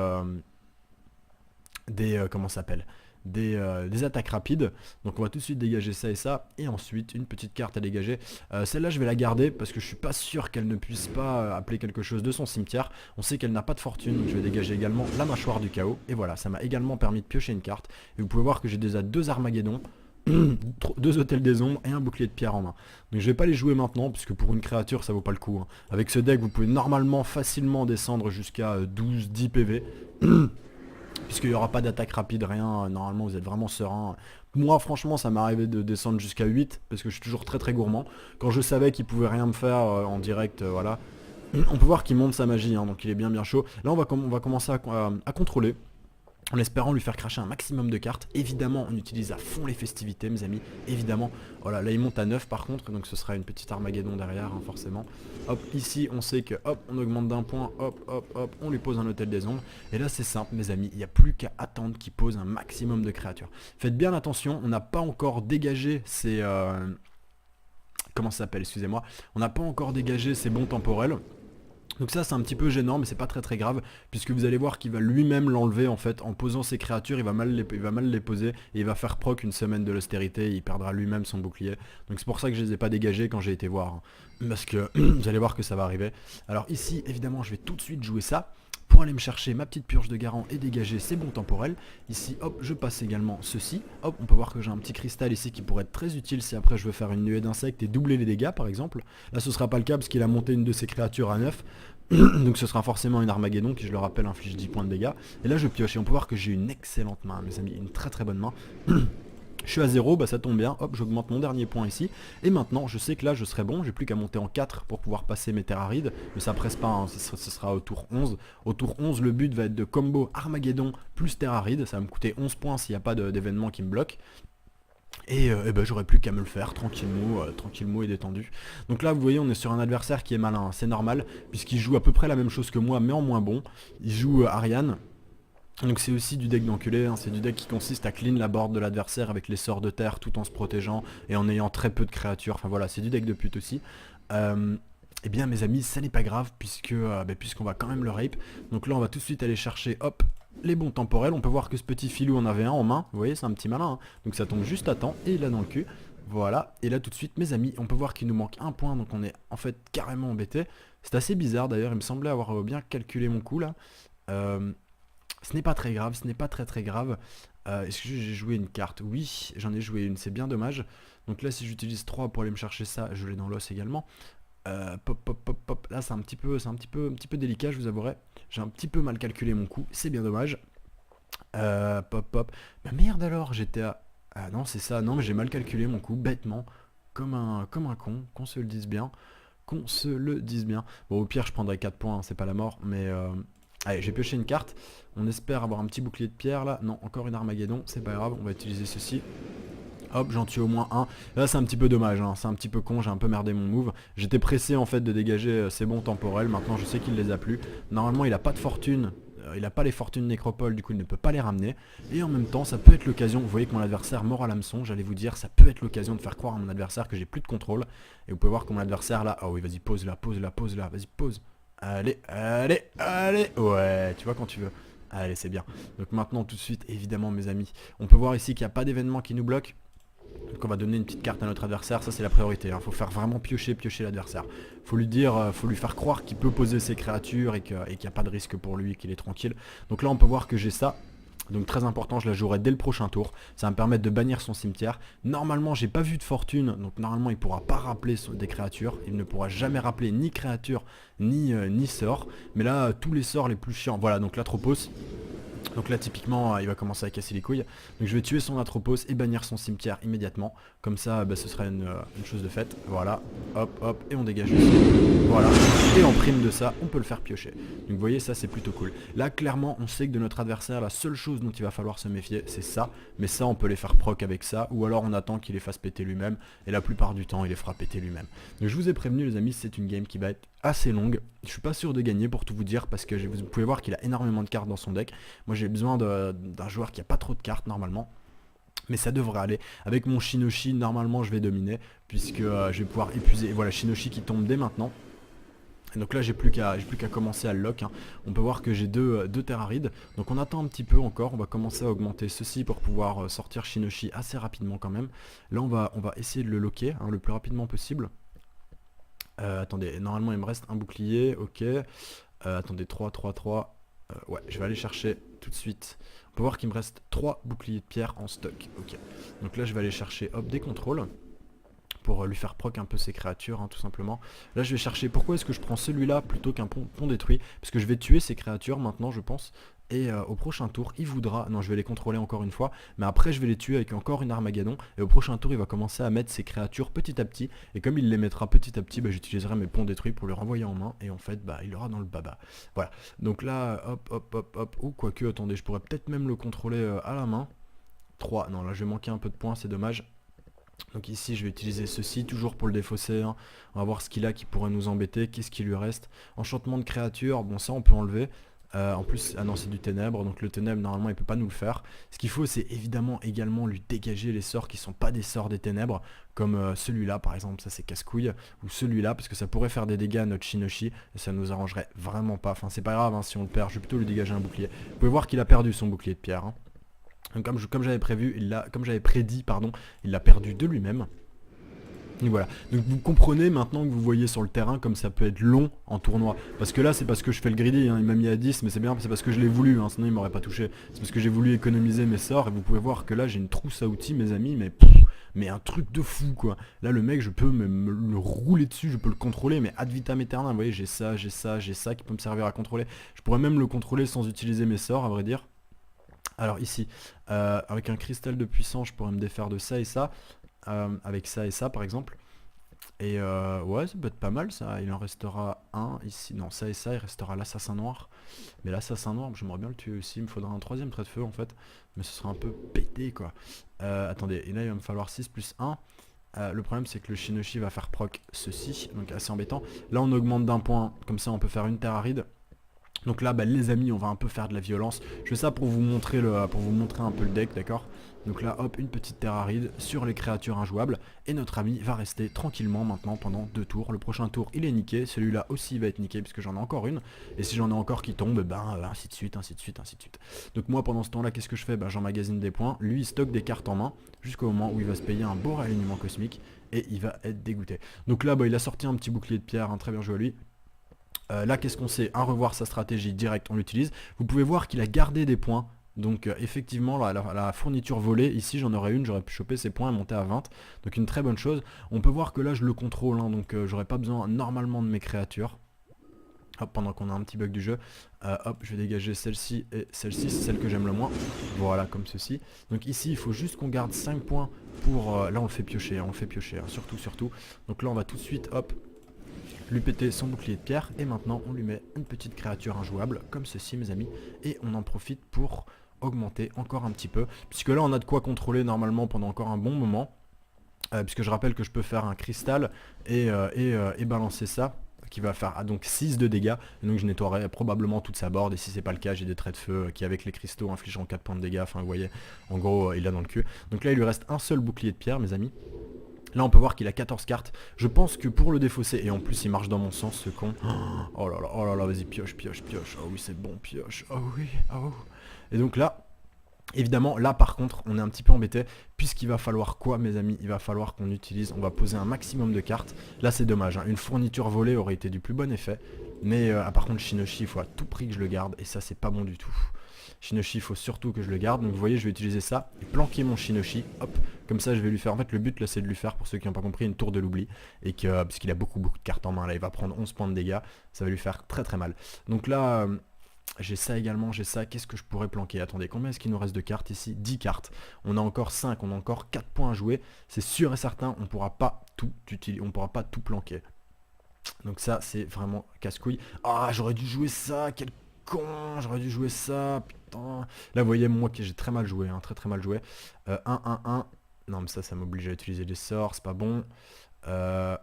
comment ça s'appelle, des attaques rapides. Donc on va tout de suite dégager ça et ça. Et ensuite une petite carte à dégager. Celle-là je vais la garder parce que je suis pas sûr qu'elle ne puisse pas appeler quelque chose de son cimetière. On sait qu'elle n'a pas de fortune, donc je vais dégager également la mâchoire du chaos. Et voilà, ça m'a également permis de piocher une carte. Et vous pouvez voir que j'ai déjà 2 Armageddon, 2 hôtels des ombres et un bouclier de pierre en main. Donc je vais pas les jouer maintenant puisque pour une créature ça vaut pas le coup, hein. Avec ce deck vous pouvez normalement facilement descendre jusqu'à 12-10 PV. Puisqu'il n'y aura pas d'attaque rapide, rien, normalement vous êtes vraiment serein. Moi franchement ça m'est arrivé de descendre jusqu'à 8, parce que je suis toujours très gourmand. Quand je savais qu'il pouvait rien me faire en direct, voilà. On peut voir qu'il monte sa magie, hein, donc il est bien chaud. Là on va commencer à contrôler, en espérant lui faire cracher un maximum de cartes. Évidemment on utilise à fond les festivités mes amis, évidemment. Voilà, là il monte à 9 par contre, donc ce sera une petite Armageddon derrière, hein, forcément. Hop, ici on sait que hop, on augmente d'un point, hop, on lui pose un hôtel des ombres. Et là c'est simple mes amis, il n'y a plus qu'à attendre qu'il pose un maximum de créatures. Faites bien attention, on n'a pas encore dégagé ces... comment ça s'appelle, excusez-moi. On n'a pas encore dégagé ces bons temporels. Donc ça c'est un petit peu gênant, mais c'est pas très grave, puisque vous allez voir qu'il va lui-même l'enlever en fait. En posant ses créatures, il va mal les poser, et il va faire proc une semaine de l'austérité, et il perdra lui-même son bouclier. Donc c'est pour ça que je les ai pas dégagés quand j'ai été voir, hein. Parce que vous allez voir que ça va arriver. Alors ici évidemment je vais tout de suite jouer ça pour aller me chercher ma petite purge de Garant et dégager ces bons temporels. Ici, hop, je passe également ceci. Hop, on peut voir que j'ai un petit cristal ici qui pourrait être très utile si après je veux faire une nuée d'insectes et doubler les dégâts par exemple. Là ce sera pas le cas parce qu'il a monté une de ses créatures à 9. Donc ce sera forcément une Armageddon qui, je le rappelle, inflige 10 points de dégâts. Et là je pioche et on peut voir que j'ai une excellente main mes amis, une très très bonne main. Je suis à 0, bah ça tombe bien, hop, j'augmente mon dernier point ici. Et maintenant, je sais que là, je serai bon, j'ai plus qu'à monter en 4 pour pouvoir passer mes terres arides. Mais ça presse pas, hein, ce sera au tour 11. Au tour 11, le but va être de combo Armageddon plus terre aride. Ça va me coûter 11 points s'il n'y a pas d'événement qui me bloque. Et ben, j'aurais plus qu'à me le faire tranquillement et détendu. Donc là vous voyez on est sur un adversaire qui est malin, hein, c'est normal, puisqu'il joue à peu près la même chose que moi mais en moins bon. Il joue Ariane. Donc c'est aussi du deck d'enculé, hein. C'est du deck qui consiste à clean la board de l'adversaire avec les sorts de terre tout en se protégeant et en ayant très peu de créatures. Enfin voilà, c'est du deck de pute aussi. Eh bien mes amis, ça n'est pas grave puisqu'on va quand même le rape. Donc là on va tout de suite aller chercher, hop, les bons temporels. On peut voir que ce petit filou en avait un en main. Vous voyez, c'est un petit malin, hein. Donc ça tombe juste à temps et il a dans le cul. Voilà, et là tout de suite mes amis, on peut voir qu'il nous manque un point, donc on est en fait carrément embêté. C'est assez bizarre d'ailleurs, il me semblait avoir bien calculé mon coup là. Ce n'est pas très grave, ce n'est pas très grave. Est-ce que j'ai joué une carte? Oui, j'en ai joué une, c'est bien dommage. Donc là si j'utilise 3 pour aller me chercher ça, je l'ai dans l'os également. Pop. Là c'est un petit peu délicat, je vous avouerai. J'ai un petit peu mal calculé mon coup, c'est bien dommage. Pop. Bah merde alors, j'étais à... Ah non c'est ça, non mais j'ai mal calculé mon coup, bêtement. Comme un con, qu'on se le dise bien. Bon au pire je prendrai 4 points, hein, c'est pas la mort, mais... Allez, j'ai pioché une carte. On espère avoir un petit bouclier de pierre là. Non, encore une Armageddon, c'est pas grave, on va utiliser ceci. Hop, j'en tue au moins un. Là c'est un petit peu dommage, hein. C'est un petit peu con, j'ai un peu merdé mon move. J'étais pressé en fait de dégager ces bons temporels. Maintenant je sais qu'il les a plus. Normalement il a pas de fortune. Il a pas les fortunes nécropole, du coup il ne peut pas les ramener. Et en même temps ça peut être l'occasion, vous voyez que mon adversaire mord à l'hameçon, j'allais vous dire, ça peut être l'occasion de faire croire à mon adversaire que j'ai plus de contrôle. Et vous pouvez voir que mon adversaire là, oh oui vas-y pose là, vas-y pose. Allez, ouais, tu vois quand tu veux. Allez, c'est bien. Donc maintenant, tout de suite, évidemment, mes amis, on peut voir ici qu'il n'y a pas d'événement qui nous bloque. Donc on va donner une petite carte à notre adversaire, ça c'est la priorité. Faut faire vraiment piocher l'adversaire. Faut lui dire, faut lui faire croire qu'il peut poser ses créatures et qu'il n'y a pas de risque pour lui, qu'il est tranquille. Donc là, on peut voir que j'ai ça. Donc très important, je la jouerai dès le prochain tour. Ça va me permettre de bannir son cimetière. Normalement j'ai pas vu de fortune, donc normalement il pourra pas rappeler des créatures. Il ne pourra jamais rappeler ni créature ni sort. Mais là tous les sorts les plus chiants. Voilà, donc l'Atropos. Donc là typiquement il va commencer à casser les couilles. Donc je vais tuer son Atropos et bannir son cimetière immédiatement. Comme ça ce sera une chose de faite. Voilà, hop, et on dégage aussi. Voilà, et en prime de ça on peut le faire piocher. Donc vous voyez ça c'est plutôt cool. Là clairement on sait que de notre adversaire la seule chose dont il va falloir se méfier c'est ça. Mais ça on peut les faire proc avec ça. Ou alors on attend qu'il les fasse péter lui-même. Et la plupart du temps il les fera péter lui-même. Donc je vous ai prévenu les amis, c'est une game qui va être assez longue. Je suis pas sûr de gagner pour tout vous dire parce que vous pouvez voir qu'il a énormément de cartes dans son deck. Moi j'ai besoin d'un joueur qui a pas trop de cartes normalement. Mais ça devrait aller. Avec mon Shinoshi, normalement je vais dominer. Puisque je vais pouvoir épuiser. Et voilà, Shinoshi qui tombe dès maintenant. Et donc là j'ai plus qu'à commencer à le lock, hein. On peut voir que j'ai deux terres arides. Donc on attend un petit peu encore. On va commencer à augmenter ceci pour pouvoir sortir Shinoshi assez rapidement quand même. Là on va essayer de le locker, hein, le plus rapidement possible. Attendez, normalement il me reste un bouclier, ok. Attendez, 3. Ouais, je vais aller chercher tout de suite. On peut voir qu'il me reste 3 boucliers de pierre en stock, ok. Donc là je vais aller chercher, hop, des contrôles. Pour lui faire proc un peu ses créatures, hein, tout simplement. Là je vais chercher, pourquoi est-ce que je prends celui-là plutôt qu'un pont détruit? Parce que je vais tuer ces créatures maintenant je pense. Et au prochain tour il voudra, non je vais les contrôler encore une fois. Mais après je vais les tuer avec encore une Armageddon. Et au prochain tour il va commencer à mettre ses créatures petit à petit. Et comme il les mettra petit à petit, j'utiliserai mes ponts détruits pour les renvoyer en main. Et en fait il aura dans le baba. Voilà, donc là hop. Ou quoique, attendez, je pourrais peut-être même le contrôler à la main. 3, non là je vais manquer un peu de points, c'est dommage. Donc ici je vais utiliser ceci toujours pour le défausser, hein. On va voir ce qu'il a qui pourrait nous embêter. Qu'est-ce qui lui reste? Enchantement de créature, bon ça on peut enlever. En plus, ah non c'est du ténèbre, donc le ténèbre normalement il peut pas nous le faire. Ce qu'il faut c'est évidemment également lui dégager les sorts qui sont pas des sorts des ténèbres. Comme celui-là par exemple, ça c'est casse-couille. Ou celui-là parce que ça pourrait faire des dégâts à notre Shinoshi. Et ça nous arrangerait vraiment pas, enfin c'est pas grave, hein, si on le perd, je vais plutôt lui dégager un bouclier. Vous pouvez voir qu'il a perdu son bouclier de pierre, hein. Donc comme j'avais prédit, il l'a perdu de lui-même. Et voilà, donc vous comprenez maintenant que vous voyez sur le terrain comme ça peut être long en tournoi. Parce que là c'est parce que je fais le greedy, hein. Il m'a mis à 10 mais c'est bien, c'est parce que je l'ai voulu, hein. Sinon il m'aurait pas touché. C'est parce que j'ai voulu économiser mes sorts et vous pouvez voir que là j'ai une trousse à outils mes amis, mais un truc de fou quoi. Là le mec je peux me le rouler dessus, je peux le contrôler mais ad vitam aeternam. Vous voyez j'ai ça qui peut me servir à contrôler. Je pourrais même le contrôler sans utiliser mes sorts à vrai dire. Alors ici, avec un cristal de puissance je pourrais me défaire de ça et ça. Avec ça et ça par exemple. Et ouais, ça peut être pas mal ça. Il en restera un ici. Non, ça et ça, il restera l'assassin noir. Mais l'assassin noir, j'aimerais bien le tuer aussi. Il me faudra un troisième trait de feu en fait. Mais ce sera un peu pété quoi. Attendez, et là il va me falloir 6 plus 1. Le problème c'est que le Shinoshi va faire proc ceci. Donc assez embêtant. Là on augmente d'un point. Comme ça on peut faire une terre aride. Donc là bah, les amis on va un peu faire de la violence. Je fais ça pour vous montrer un peu le deck, d'accord. Donc là hop, une petite terre aride sur les créatures injouables. Et notre ami va rester tranquillement maintenant pendant 2 tours. Le prochain tour il est niqué, celui-là aussi va être niqué puisque j'en ai encore une. Et si j'en ai encore qui tombent, ben ainsi de suite, ainsi de suite, ainsi de suite. Donc moi pendant ce temps là qu'est-ce que je fais? Ben j'emmagasine des points, lui il stocke des cartes en main jusqu'au moment où il va se payer un beau réalignement cosmique. Et il va être dégoûté. Donc là bah, il a sorti un petit bouclier de pierre, hein, très bien joué à lui. Là qu'est-ce qu'on sait? Un, revoir sa stratégie direct, on l'utilise. Vous pouvez voir qu'il a gardé des points. Donc effectivement la fourniture volée, ici j'en aurais une, j'aurais pu choper ces points et monter à 20. Donc une très bonne chose. On peut voir que là je le contrôle, hein, donc j'aurais pas besoin normalement de mes créatures. Hop, pendant qu'on a un petit bug du jeu, hop, je vais dégager celle-ci et celle-ci, c'est celle que j'aime le moins. Voilà, comme ceci. Donc ici, il faut juste qu'on garde 5 points pour... là, on le fait piocher, hein, hein, surtout. Donc là, on va tout de suite, hop, lui péter son bouclier de pierre. Et maintenant, on lui met une petite créature injouable, comme ceci, mes amis. Et on en profite pour augmenter encore un petit peu. Puisque là, on a de quoi contrôler normalement pendant encore un bon moment. Puisque je rappelle que je peux faire un cristal et balancer ça. Qui va faire donc 6 de dégâts, et donc je nettoierai probablement toute sa board, et si c'est pas le cas j'ai des traits de feu qui avec les cristaux infligeront 4 points de dégâts, enfin vous voyez, en gros il a dans le cul. Donc là il lui reste un seul bouclier de pierre mes amis. Là on peut voir qu'il a 14 cartes, je pense que pour le défausser, et en plus il marche dans mon sens ce con. Oh là là, vas-y pioche, oh oui c'est bon, pioche, oh oui, oh. Et donc là, évidemment, là par contre, on est un petit peu embêté, puisqu'il va falloir quoi mes amis? Il va falloir qu'on utilise, on va poser un maximum de cartes. Là c'est dommage, hein. Une fourniture volée aurait été du plus bon effet. Mais par contre Shinoshi, il faut à tout prix que je le garde, et ça c'est pas bon du tout. Shinoshi, il faut surtout que je le garde, donc vous voyez je vais utiliser ça, et planquer mon Shinoshi, hop, comme ça je vais lui faire, en fait le but là c'est de lui faire, pour ceux qui n'ont pas compris, une tour de l'oubli, et que, parce qu'il a beaucoup de cartes en main, là il va prendre 11 points de dégâts, ça va lui faire très très mal. Donc là... j'ai ça également, j'ai ça, qu'est-ce que je pourrais planquer? Attendez, combien est-ce qu'il nous reste de cartes ici? 10 cartes. On a encore 5, on a encore 4 points à jouer. C'est sûr et certain, on pourra pas tout utiliser, on pourra pas tout planquer. Donc ça, c'est vraiment casse-couille. Ah, j'aurais dû jouer ça, quel con, j'aurais dû jouer ça, putain. Là, vous voyez, moi, j'ai très mal joué, hein, très mal joué. 1. Non, mais ça m'oblige à utiliser des sorts, c'est pas bon. 1.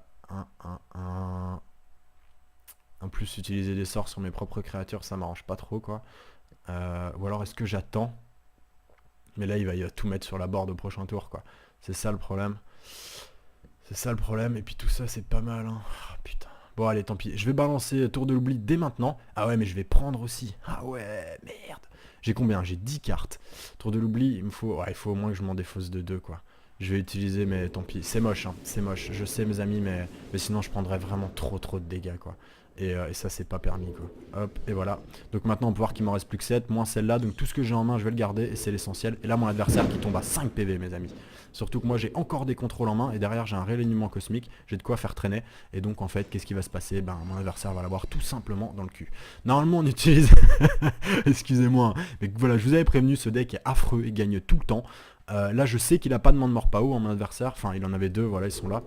En plus, utiliser des sorts sur mes propres créatures, ça m'arrange pas trop, quoi. Ou alors, est-ce que j'attends? Mais là, il va tout mettre sur la board au prochain tour, quoi. C'est ça le problème. C'est ça le problème. Et puis tout ça, c'est pas mal, hein. Oh, putain. Bon, allez, tant pis. Je vais balancer tour de l'oubli dès maintenant. Ah ouais, mais je vais prendre aussi. Ah ouais, merde. J'ai combien? J'ai 10 cartes. Tour de l'oubli, il me faut... Ouais, il faut au moins que je m'en défausse de 2, quoi. Je vais utiliser, mais tant pis. C'est moche, hein. C'est moche. Je sais, mes amis, mais sinon, je prendrais vraiment trop de dégâts, quoi. Et ça c'est pas permis quoi. Hop, et voilà. Donc maintenant on peut voir qu'il m'en reste plus que 7, moins celle-là. Donc tout ce que j'ai en main je vais le garder et c'est l'essentiel. Et là mon adversaire qui tombe à 5 PV mes amis. Surtout que moi j'ai encore des contrôles en main et derrière j'ai un réalignement cosmique. J'ai de quoi faire traîner. Et donc en fait qu'est-ce qui va se passer? Ben mon adversaire va l'avoir tout simplement dans le cul. Normalement on utilise... Excusez-moi. Hein. Mais voilà, je vous avais prévenu, ce deck est affreux, il gagne tout le temps. Là je sais qu'il a pas de main de mort pas haut, hein, mon adversaire. Enfin il en avait 2, voilà ils sont là.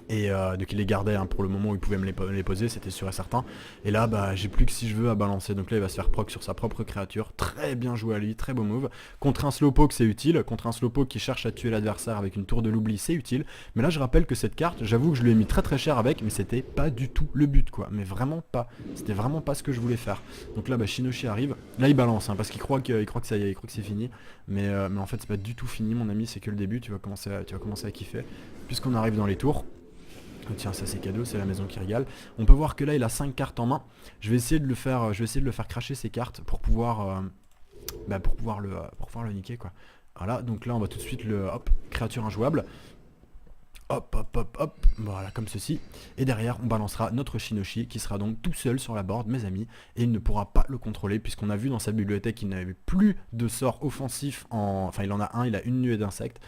Et donc il les gardait hein, pour le moment où il pouvait me les poser, c'était sûr et certain. Et là bah j'ai plus que si je veux à balancer. Donc là il va se faire proc sur sa propre créature. Très bien joué à lui, très beau move. Contre un slowpoke c'est utile. Contre un slowpoke qui cherche à tuer l'adversaire avec une tour de l'oubli c'est utile. Mais là je rappelle que cette carte, j'avoue que je lui ai mis très cher avec. Mais c'était pas du tout le but quoi. Mais vraiment pas. C'était vraiment pas ce que je voulais faire. Donc là bah Shinoshi arrive. Là il balance hein, parce qu'il croit que ça y est, il croit que c'est fini. Mais en fait c'est pas du tout fini mon ami, c'est que le début. Tu vas commencer à kiffer. Puisqu'on arrive dans les tours. Tiens, ça c'est cadeau, c'est la maison qui régale. On peut voir que là il a 5 cartes en main. Je vais essayer de le faire cracher ses cartes pour pouvoir le niquer quoi. Voilà, donc là on va tout de suite le hop, créature injouable. Hop, hop, hop, hop, voilà, comme ceci. Et derrière, on balancera notre Shinoshi qui sera donc tout seul sur la board, mes amis, et il ne pourra pas le contrôler puisqu'on a vu dans sa bibliothèque qu'il n'avait plus de sort offensif en... Enfin, il en a un, il a une nuée d'insectes.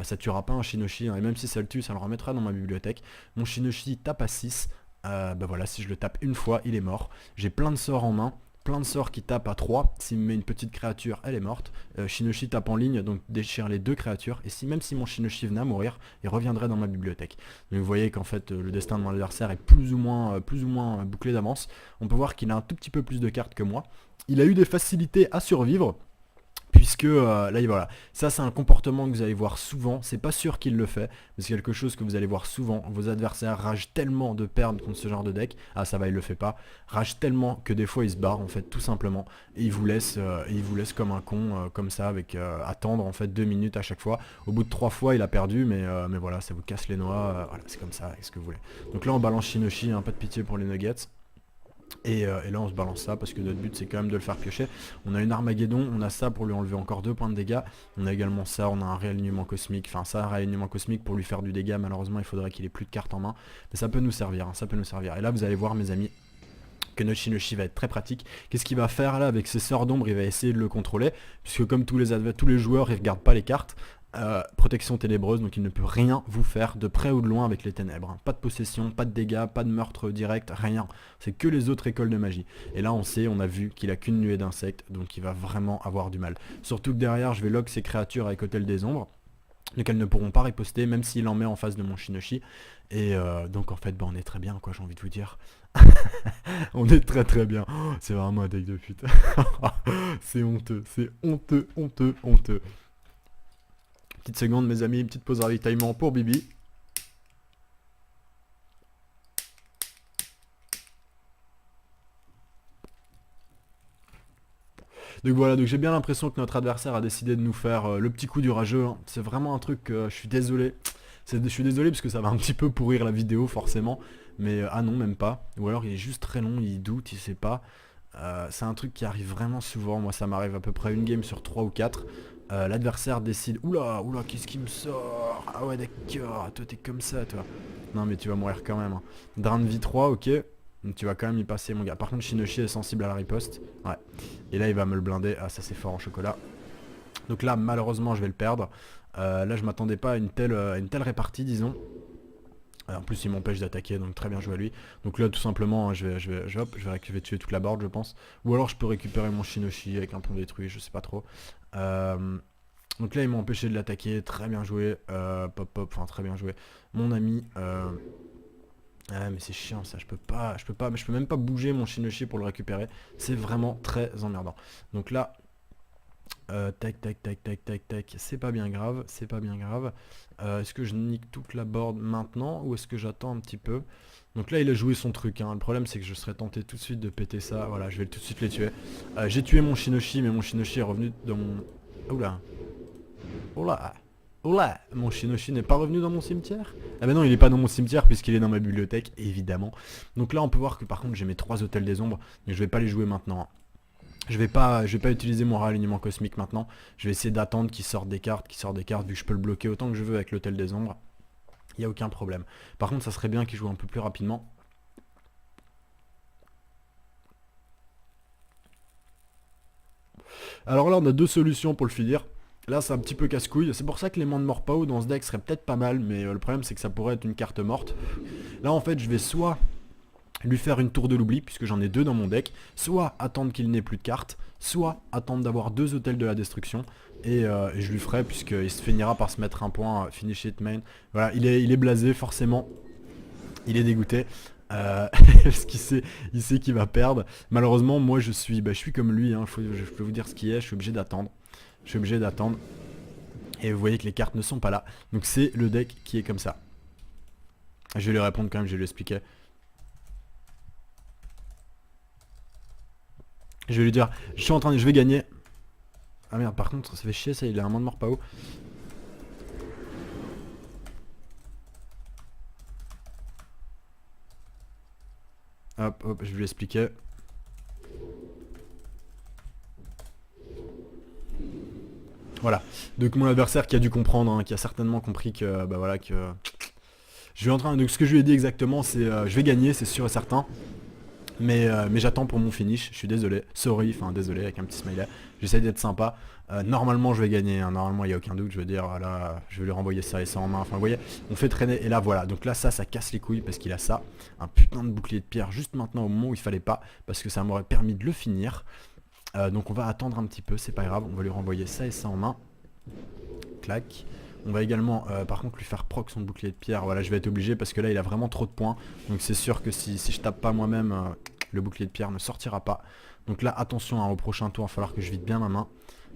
Ça tuera pas un Shinoshi, hein, et même si ça le tue, ça le remettra dans ma bibliothèque. Mon Shinoshi tape à 6. Bah voilà, si je le tape une fois, il est mort. J'ai plein de sorts en main. Plein de sorts qui tapent à 3, s'il me met une petite créature, elle est morte. Shinoshi tape en ligne, donc déchire les deux créatures, et même si mon Shinoshi venait à mourir, il reviendrait dans ma bibliothèque. Donc vous voyez qu'en fait le destin de mon adversaire est plus ou moins bouclé d'avance. On peut voir qu'il a un tout petit peu plus de cartes que moi. Il a eu des facilités à survivre, puisque là voilà, ça c'est un comportement que vous allez voir souvent, c'est pas sûr qu'il le fait, mais c'est quelque chose que vous allez voir souvent. Vos adversaires ragent tellement de perdre contre ce genre de deck, ah ça va il le fait pas, ragent tellement que des fois ils se barrent en fait tout simplement, et ils vous laissent comme un con, comme ça, avec attendre en fait 2 minutes à chaque fois. Au bout de 3 fois il a perdu, mais voilà, ça vous casse les noix, voilà c'est comme ça, qu'est-ce que vous voulez. Donc là on balance Shinoshi, hein, pas de pitié pour les nuggets. Et là on se balance ça parce que notre but c'est quand même de le faire piocher. On a une Armageddon, on a ça pour lui enlever encore 2 points de dégâts. On a également ça, on a un réalignement cosmique. Enfin ça, un réalignement cosmique pour lui faire du dégât. Malheureusement il faudrait qu'il ait plus de cartes en main. Mais ça peut nous servir, hein, ça peut nous servir. Et là vous allez voir mes amis que notre Shinoshi va être très pratique. Qu'est-ce qu'il va faire là avec ses sorts d'ombre? Il va essayer de le contrôler. Puisque comme tous les joueurs ils regardent pas les cartes. Protection ténébreuse, donc il ne peut rien vous faire de près ou de loin avec les ténèbres, hein. Pas de possession, pas de dégâts, pas de meurtre direct, rien. C'est que les autres écoles de magie. Et là on sait, on a vu qu'il a qu'une nuée d'insectes, donc il va vraiment avoir du mal. Surtout que derrière je vais lock ces créatures avec Hôtel des Ombres, lesquelles ne pourront pas riposter même s'il en met en face de mon Shinoshi. Et donc en fait bah, on est très bien quoi, j'ai envie de vous dire. On est très très bien. Oh, c'est vraiment un deck de pute. C'est honteux, c'est honteux, honteux, honteux. Petite seconde mes amis, petite pause ravitaillement pour Bibi. Donc voilà, donc j'ai bien l'impression que notre adversaire a décidé de nous faire le petit coup du rageux, hein. C'est vraiment un truc que je suis désolé. Je suis désolé parce que ça va un petit peu pourrir la vidéo forcément. Mais ah non, même pas. Ou alors il est juste très long, il doute, il sait pas. C'est un truc qui arrive vraiment souvent. Moi ça m'arrive à peu près une game sur 3 ou 4. L'adversaire décide, oula, oula, qu'est-ce qui me sort? Ah ouais d'accord, toi t'es comme ça toi. Non mais tu vas mourir quand même, hein. Drain de vie 3, ok. Donc tu vas quand même y passer mon gars. Par contre Shinoshi est sensible à la riposte. Ouais. Et là il va me le blinder. Ah ça c'est fort en chocolat. Donc là malheureusement je vais le perdre. Là je m'attendais pas à une telle répartie disons. En plus il m'empêche d'attaquer, donc très bien joué à lui. Donc là tout simplement je vais tuer toute la board je pense. Ou alors je peux récupérer mon Shinoshi avec un pont détruit, je sais pas trop. Donc là ils m'ont empêché de l'attaquer, très bien joué. Pop pop, enfin très bien joué. Mon ami. Ah mais c'est chiant ça, je peux même pas bouger mon Shinoshi pour le récupérer. C'est vraiment très emmerdant. Donc là. Tac tac tac tac tac tac, c'est pas bien grave, c'est pas bien grave. Est-ce que je nique toute la board maintenant ou est-ce que j'attends un petit peu? Donc là il a joué son truc, hein. Le problème c'est que je serais tenté tout de suite de péter ça. Voilà, je vais tout de suite les tuer. J'ai tué mon Shinoshi mais mon Shinoshi est revenu dans mon... Oula. Oula. Oula. Mon Shinoshi n'est pas revenu dans mon cimetière? Ah bah non il est pas dans mon cimetière puisqu'il est dans ma bibliothèque évidemment. Donc là on peut voir que par contre j'ai mes 3 hôtels des ombres. Mais je vais pas les jouer maintenant, hein. Je vais pas utiliser mon réalignement cosmique maintenant. Je vais essayer d'attendre qu'il sorte des cartes, vu que je peux le bloquer autant que je veux avec l'hôtel des ombres. Il n'y a aucun problème. Par contre, ça serait bien qu'il joue un peu plus rapidement. Alors là, on a 2 solutions pour le finir. Là, c'est un petit peu casse-couille. C'est pour ça que l'aimant de Morpao dans ce deck serait peut-être pas mal, mais le problème, c'est que ça pourrait être une carte morte. Là, en fait, je vais soit lui faire une tour de l'oubli, puisque j'en ai 2 dans mon deck, soit attendre qu'il n'ait plus de cartes, soit attendre d'avoir 2 hôtels de la destruction, et je lui ferai, puisqu'il se finira par se mettre un point, finish it main. Voilà, il est blasé, forcément, il est dégoûté, parce il sait qu'il va perdre. Malheureusement, moi je suis comme lui, hein, je peux vous dire ce qui est, je suis obligé d'attendre. Et vous voyez que les cartes ne sont pas là, donc c'est le deck qui est comme ça. Je vais lui répondre quand même, je vais lui expliquer. Je vais lui dire, je vais gagner. Ah merde, par contre, ça fait chier ça, il a un monde mort pas haut. Hop, hop, je vais lui expliquer. Voilà. Donc mon adversaire qui a dû comprendre, hein, qui a certainement compris que, bah voilà, que Je suis en train, donc ce que je lui ai dit exactement, c'est je vais gagner, c'est sûr et certain. Mais j'attends pour mon finish, je suis désolé, sorry, enfin désolé avec un petit smiley, j'essaie d'être sympa. Normalement je vais gagner, hein, normalement il n'y a aucun doute, je veux dire, là je vais lui renvoyer ça et ça en main, enfin vous voyez, on fait traîner, et là voilà, donc là ça casse les couilles parce qu'il a ça, un putain de bouclier de pierre juste maintenant au moment où il fallait pas, parce que ça m'aurait permis de le finir. Donc on va attendre un petit peu, c'est pas grave, on va lui renvoyer ça et ça en main, clac. On va également par contre lui faire proc son bouclier de pierre, voilà je vais être obligé parce que là il a vraiment trop de points, donc c'est sûr que si je tape pas moi-même, le bouclier de pierre ne sortira pas. Donc là attention hein, au prochain tour il va falloir que je vide bien ma main.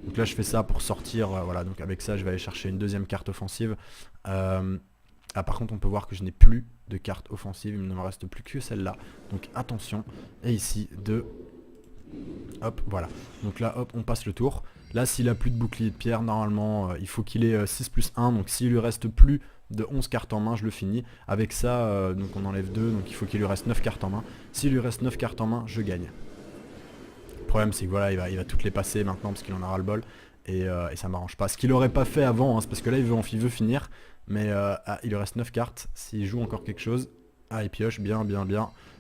Donc là je fais ça pour sortir, voilà, donc avec ça je vais aller chercher une deuxième carte offensive. Par contre on peut voir que je n'ai plus de carte offensive, il ne me reste plus que celle-là, donc attention. Et ici 2, hop, voilà, donc là hop on passe le tour. Là s'il a plus de bouclier de pierre, normalement il faut qu'il ait 6 plus 1, donc s'il lui reste plus de 11 cartes en main, je le finis. Avec ça, donc on enlève 2, donc il faut qu'il lui reste 9 cartes en main. S'il lui reste 9 cartes en main, je gagne. Le problème c'est que voilà, il va toutes les passer maintenant parce qu'il en a ras le bol. Et ça m'arrange pas. Ce qu'il aurait pas fait avant, hein, c'est parce que là il veut finir. Mais il lui reste 9 cartes. S'il joue encore quelque chose, il pioche, bien,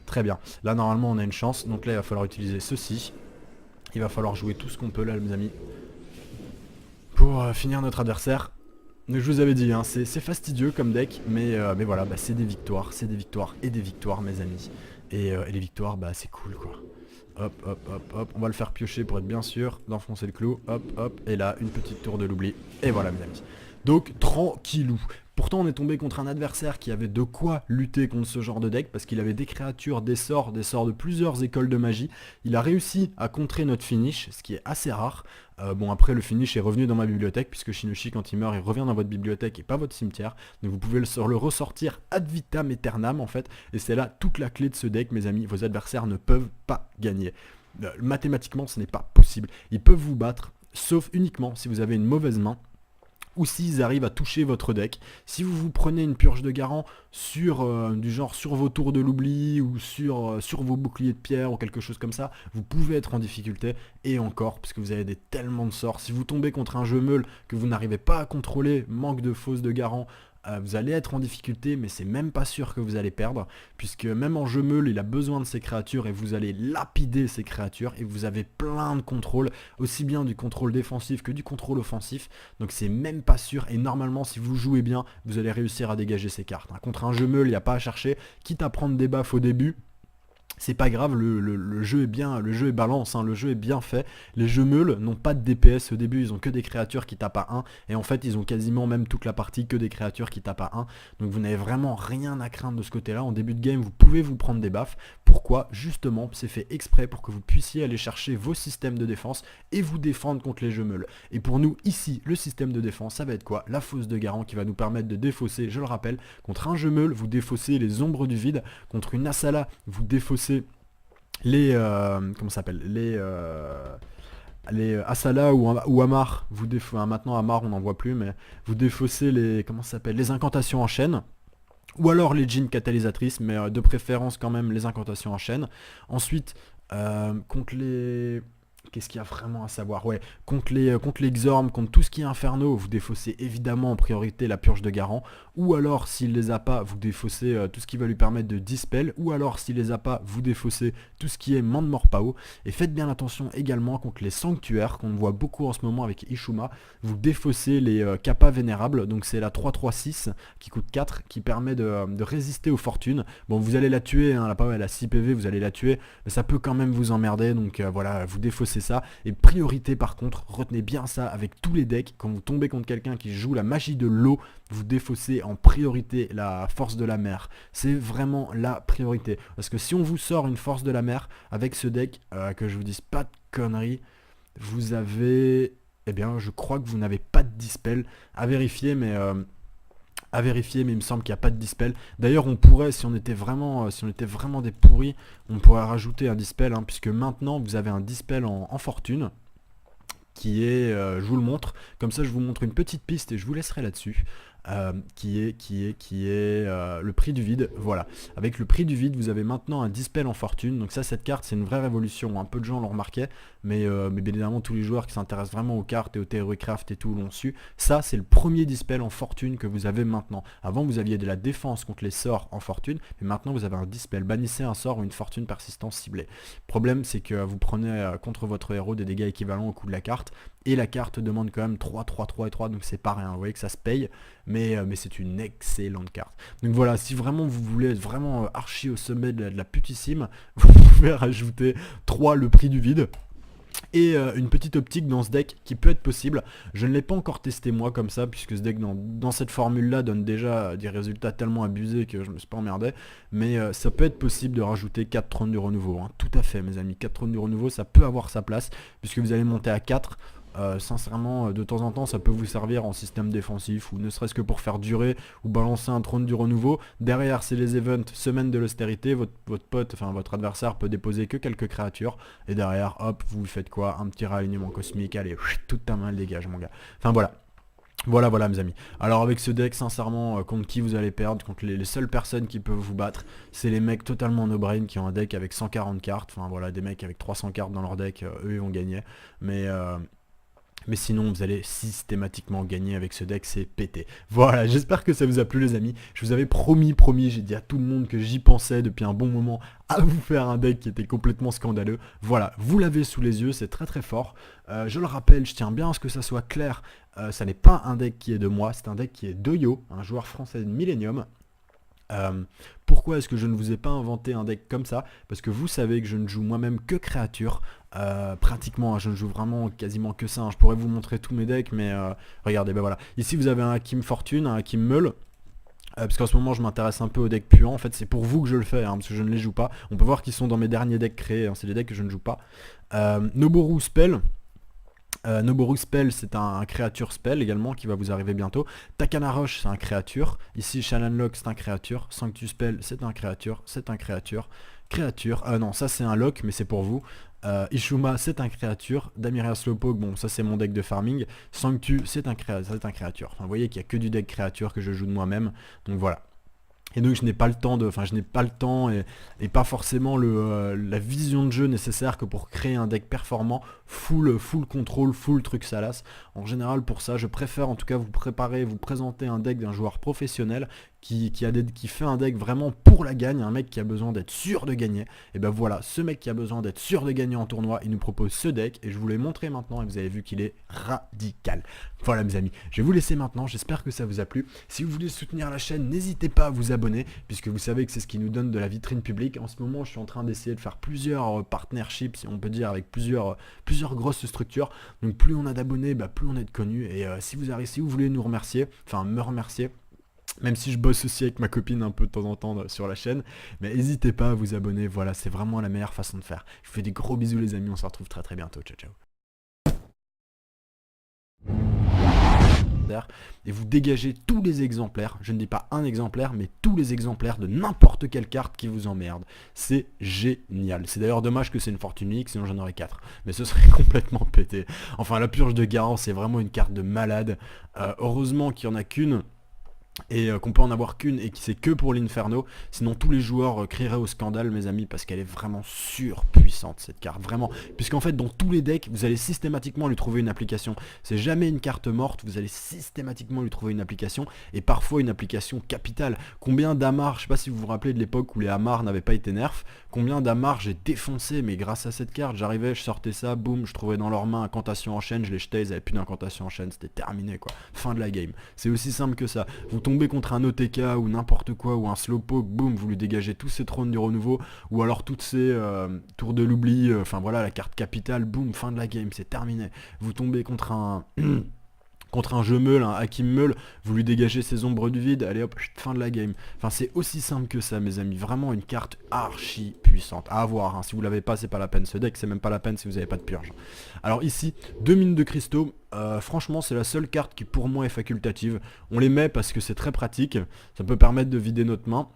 très bien. Là normalement on a une chance, donc là il va falloir utiliser ceci. Il va falloir jouer tout ce qu'on peut là mes amis, pour finir notre adversaire. Donc je vous avais dit, hein, c'est fastidieux comme deck, mais voilà, c'est des victoires et des victoires mes amis. Et les victoires, c'est cool quoi. Hop, hop, hop, hop, on va le faire piocher pour être bien sûr d'enfoncer le clou. Hop, hop, et là, une petite tour de l'oubli. Et voilà mes amis. Donc tranquillou. Pourtant on est tombé contre un adversaire qui avait de quoi lutter contre ce genre de deck, parce qu'il avait des créatures, des sorts de plusieurs écoles de magie. Il a réussi à contrer notre finish, ce qui est assez rare. Bon après le finish est revenu dans ma bibliothèque, puisque Shinoshi quand il meurt il revient dans votre bibliothèque et pas votre cimetière. Donc vous pouvez le ressortir ad vitam aeternam en fait. Et c'est là toute la clé de ce deck mes amis, vos adversaires ne peuvent pas gagner. Mathématiquement ce n'est pas possible. Ils peuvent vous battre, sauf uniquement si vous avez une mauvaise main, ou s'ils arrivent à toucher votre deck. Si vous vous prenez une purge de garant sur du genre sur vos tours de l'oubli ou sur vos boucliers de pierre ou quelque chose comme ça, vous pouvez être en difficulté, et encore parce que vous avez tellement de sorts. Si vous tombez contre un jeu meule que vous n'arrivez pas à contrôler, manque de fausse de garant, vous allez être en difficulté, mais c'est même pas sûr que vous allez perdre, puisque même en jeu meule il a besoin de ses créatures et vous allez lapider ces créatures, et vous avez plein de contrôles, aussi bien du contrôle défensif que du contrôle offensif, donc c'est même pas sûr. Et normalement si vous jouez bien, vous allez réussir à dégager ces cartes. Contre un jeu meule il n'y a pas à chercher, quitte à prendre des buffs au début, c'est pas grave, le jeu est bien, le jeu est balance, hein, le jeu est bien fait. Les jeux meules n'ont pas de DPS au début, ils ont que des créatures qui tapent à 1, et en fait ils ont quasiment même toute la partie que des créatures qui tapent à 1, donc vous n'avez vraiment rien à craindre de ce côté là. En début de game vous pouvez vous prendre des baffes. Pourquoi? Justement c'est fait exprès pour que vous puissiez aller chercher vos systèmes de défense et vous défendre contre les jeux meules. Et pour nous ici, le système de défense ça va être quoi? La fausse de garant qui va nous permettre de défausser, je le rappelle, contre un jeu meule vous défaussez les ombres du vide, contre une Asala vous défaussez les comment ça s'appelle, les Asala ou Amar, vous maintenant Amar on n'en voit plus, mais vous défaussez les, comment ça s'appelle, les incantations en chaîne, ou alors les djinns catalysatrices, mais de préférence quand même les incantations en chaîne. Ensuite contre les... Qu'est-ce qu'il y a vraiment à savoir? Ouais, contre les Xorm, contre tout ce qui est Inferno, vous défaussez évidemment en priorité la purge de garant, ou alors s'il les a pas, vous défaussez tout ce qui va lui permettre de dispel, ou alors s'il les a pas, vous défaussez tout ce qui est Mand Morpao. Et faites bien attention également contre les sanctuaires, qu'on voit beaucoup en ce moment avec Ishuma, vous défaussez les Kappa vénérables, donc c'est la 3-3-6 qui coûte 4, qui permet de résister aux fortunes. Bon vous allez la tuer, hein, elle a 6 PV, vous allez la tuer, mais ça peut quand même vous emmerder, donc voilà, vous défaussez ça. Et priorité par contre, retenez bien ça avec tous les decks, quand vous tombez contre quelqu'un qui joue la magie de l'eau, vous défaussez en priorité la force de la mer. C'est vraiment la priorité, parce que si on vous sort une force de la mer avec ce deck, que je vous dise pas de conneries, vous avez, eh bien je crois que vous n'avez pas de dispel, à vérifier, mais il me semble qu'il n'y a pas de dispel. D'ailleurs on pourrait, si on était vraiment des pourris, on pourrait rajouter un dispel, hein, puisque maintenant vous avez un dispel en fortune, qui est, je vous le montre, comme ça je vous montre une petite piste et je vous laisserai là-dessus. le prix du vide. Voilà, avec le prix du vide, vous avez maintenant un dispel en fortune. Donc ça, cette carte, c'est une vraie révolution. Un peu de gens l'ont remarqué, mais bien évidemment, tous les joueurs qui s'intéressent vraiment aux cartes et au Theorycraft et tout l'ont su. Ça, c'est le premier dispel en fortune que vous avez maintenant. Avant, vous aviez de la défense contre les sorts en fortune, mais maintenant, vous avez un dispel. Bannissez un sort ou une fortune persistante ciblée. Le problème, c'est que vous prenez contre votre héros des dégâts équivalents au coût de la carte, et la carte demande quand même 3, 3, 3 et 3, donc c'est pas rien. Vous voyez que ça se paye, mais c'est une excellente carte. Donc voilà, si vraiment vous voulez être vraiment archi au sommet de la putissime, vous pouvez rajouter 3 le prix du vide. Et une petite optique dans ce deck qui peut être possible. Je ne l'ai pas encore testé moi comme ça, puisque ce deck dans cette formule là donne déjà des résultats tellement abusés que je me suis pas emmerdé. Mais ça peut être possible de rajouter 4 trônes du renouveau, hein. Tout à fait mes amis, 4 trônes du renouveau ça peut avoir sa place, puisque vous allez monter à 4. Sincèrement, de temps en temps ça peut vous servir en système défensif, ou ne serait-ce que pour faire durer ou balancer un trône du renouveau. Derrière c'est les events semaine de l'austérité, votre pote, enfin votre adversaire peut déposer que quelques créatures, et derrière hop vous faites quoi, un petit réalignement cosmique, allez, toute ta main elle dégage mon gars. Enfin voilà. Voilà mes amis. Alors avec ce deck, sincèrement, contre qui vous allez perdre, contre les seules personnes qui peuvent vous battre, c'est les mecs totalement no-brain qui ont un deck avec 140 cartes. Enfin voilà, des mecs avec 300 cartes dans leur deck, eux ils vont gagner. Mais sinon vous allez systématiquement gagner avec ce deck, c'est pété. Voilà, j'espère que ça vous a plu les amis. Je vous avais promis, j'ai dit à tout le monde que j'y pensais depuis un bon moment à vous faire un deck qui était complètement scandaleux. Voilà, vous l'avez sous les yeux, c'est très très fort. Je le rappelle, je tiens bien à ce que ça soit clair, ça n'est pas un deck qui est de moi, c'est un deck qui est d'Oyo, un joueur français de Millennium. Pourquoi est-ce que je ne vous ai pas inventé un deck comme ça? Parce que vous savez que je ne joue moi-même que créatures, pratiquement, hein, je ne joue vraiment quasiment que ça, hein. Je pourrais vous montrer tous mes decks, mais regardez, ben voilà. Ici vous avez un Hakim Fortune, un Hakim Meul, parce qu'en ce moment je m'intéresse un peu aux decks puants, en fait c'est pour vous que je le fais, hein, parce que je ne les joue pas. On peut voir qu'ils sont dans mes derniers decks créés, hein, c'est des decks que je ne joue pas. Noboru Spell. Noboru Spell c'est un créature spell également qui va vous arriver bientôt. Takana Roche c'est un créature. Ici Shannon Lock c'est un créature. Sanctus Spell c'est un créature. Non ça c'est un lock mais c'est pour vous. Ishuma c'est un créature. Damiria Slowpoke, bon ça c'est mon deck de farming. Sanctu c'est un créature. Enfin, vous voyez qu'il n'y a que du deck créature que je joue de moi-même. Donc voilà. Et donc je n'ai pas le temps et pas forcément la vision de jeu nécessaire que pour créer un deck performant, full contrôle, full truc salace. En général pour ça je préfère en tout cas vous présenter un deck d'un joueur professionnel qui fait un deck vraiment pour la gagne, un mec qui a besoin d'être sûr de gagner. Et ben voilà, ce mec qui a besoin d'être sûr de gagner en tournoi, il nous propose ce deck et je vous l'ai montré maintenant et vous avez vu qu'il est radical. Voilà mes amis, je vais vous laisser maintenant, j'espère que ça vous a plu. Si vous voulez soutenir la chaîne, n'hésitez pas à vous abonner, puisque vous savez que c'est ce qui nous donne de la vitrine publique. En ce moment, je suis en train d'essayer de faire plusieurs partnerships, si on peut dire, avec plusieurs grosses structures. Donc plus on a d'abonnés, plus on est de connus. Et si vous voulez nous remercier, enfin me remercier, même si je bosse aussi avec ma copine un peu de temps en temps sur la chaîne, mais n'hésitez pas à vous abonner, voilà, c'est vraiment la meilleure façon de faire. Je vous fais des gros bisous les amis, on se retrouve très très bientôt, ciao ciao. Et vous dégagez tous les exemplaires, je ne dis pas un exemplaire, mais tous les exemplaires de n'importe quelle carte qui vous emmerde. C'est génial. C'est d'ailleurs dommage que c'est une fortune unique, sinon j'en aurais 4. Mais ce serait complètement pété. Enfin, la purge de Garant, c'est vraiment une carte de malade. Heureusement qu'il n'y en a qu'une. Et qu'on peut en avoir qu'une et qui c'est que pour l'Inferno, sinon tous les joueurs crieraient au scandale mes amis, parce qu'elle est vraiment surpuissante cette carte, vraiment, puisqu'en fait dans tous les decks vous allez systématiquement lui trouver une application, c'est jamais une carte morte, vous allez systématiquement lui trouver une application, et parfois une application capitale. Combien d'Amar, je sais pas si vous vous rappelez de l'époque où les Amar n'avaient pas été nerfs, combien d'Amar j'ai défoncé, mais grâce à cette carte j'arrivais, je sortais ça, boum, je trouvais dans leurs mains incantation en chaîne, je les jetais, ils avaient plus d'incantation en chaîne, c'était terminé quoi, fin de la game. C'est aussi simple que ça, vous tombez contre un OTK ou n'importe quoi, ou un Slowpoke, boum, vous lui dégagez tous ces trônes du renouveau, ou alors toutes ces tours de l'oubli, enfin voilà, la carte capitale, boum, fin de la game, c'est terminé. Vous tombez contre un... contre un jeu meul, un Hakim meul, vous lui dégagez ses ombres du vide, allez hop, fin de la game. Enfin c'est aussi simple que ça mes amis, vraiment une carte archi puissante, à avoir, hein. Si vous l'avez pas c'est pas la peine, ce deck c'est même pas la peine si vous n'avez pas de purge. Alors ici, 2 mines de cristaux, franchement c'est la seule carte qui pour moi est facultative, on les met parce que c'est très pratique, ça peut permettre de vider notre main.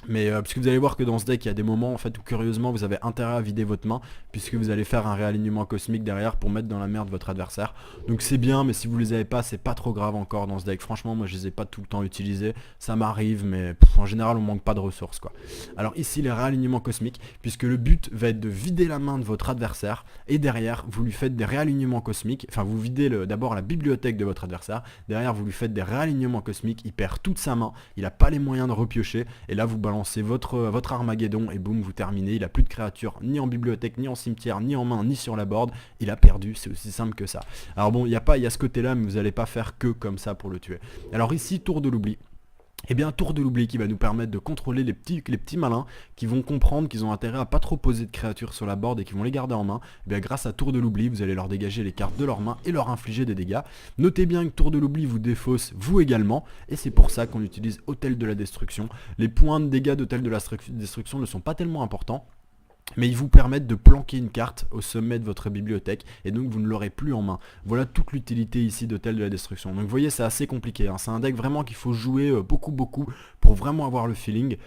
Mais parce que vous allez voir que dans ce deck il y a des moments en fait où curieusement vous avez intérêt à vider votre main, puisque vous allez faire un réalignement cosmique derrière pour mettre dans la merde votre adversaire. Donc c'est bien, mais si vous les avez pas, c'est pas trop grave encore dans ce deck. Franchement moi je les ai pas tout le temps utilisés, ça m'arrive, mais en général on manque pas de ressources quoi. Alors ici les réalignements cosmiques, puisque le but va être de vider la main de votre adversaire, et derrière vous lui faites des réalignements cosmiques, enfin vous videz d'abord la bibliothèque de votre adversaire, derrière vous lui faites des réalignements cosmiques, il perd toute sa main, il a pas les moyens de repiocher, et là vous balancez votre Armageddon et boum vous terminez, il a plus de créatures ni en bibliothèque, ni en cimetière, ni en main, ni sur la board, il a perdu, c'est aussi simple que ça. Alors bon, il y a ce côté là, mais vous n'allez pas faire que comme ça pour le tuer. Alors ici, tour de l'oubli. Et bien tour de l'oubli qui va nous permettre de contrôler les petits malins qui vont comprendre qu'ils ont intérêt à pas trop poser de créatures sur la board et qui vont les garder en main. Et bien grâce à tour de l'oubli, vous allez leur dégager les cartes de leur main et leur infliger des dégâts. Notez bien que tour de l'oubli vous défausse vous également, et c'est pour ça qu'on utilise Autel de la Destruction. Les points de dégâts d'Autel de la Destruction ne sont pas tellement importants, mais ils vous permettent de planquer une carte au sommet de votre bibliothèque et donc vous ne l'aurez plus en main. Voilà toute l'utilité ici d'Autel de la Destruction. Donc vous voyez, c'est assez compliqué, hein. C'est un deck vraiment qu'il faut jouer beaucoup pour vraiment avoir le feeling.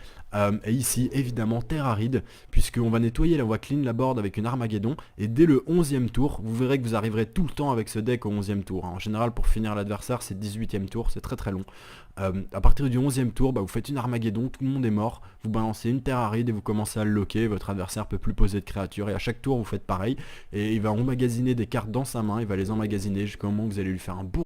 Et ici évidemment terre aride, puisqu'on va nettoyer la voie clean la board avec une Armageddon, et dès le 11e tour vous verrez que vous arriverez tout le temps avec ce deck au 11e tour, hein. En général pour finir l'adversaire c'est 18e tour, c'est très long. À partir du 11e tour, vous faites une Armageddon, tout le monde est mort, vous balancez une terre aride et vous commencez à le loquer, votre adversaire peut plus poser de créatures, et à chaque tour vous faites pareil, et il va emmagasiner des cartes dans sa main, il va les emmagasiner jusqu'au moment où vous allez lui faire un beau...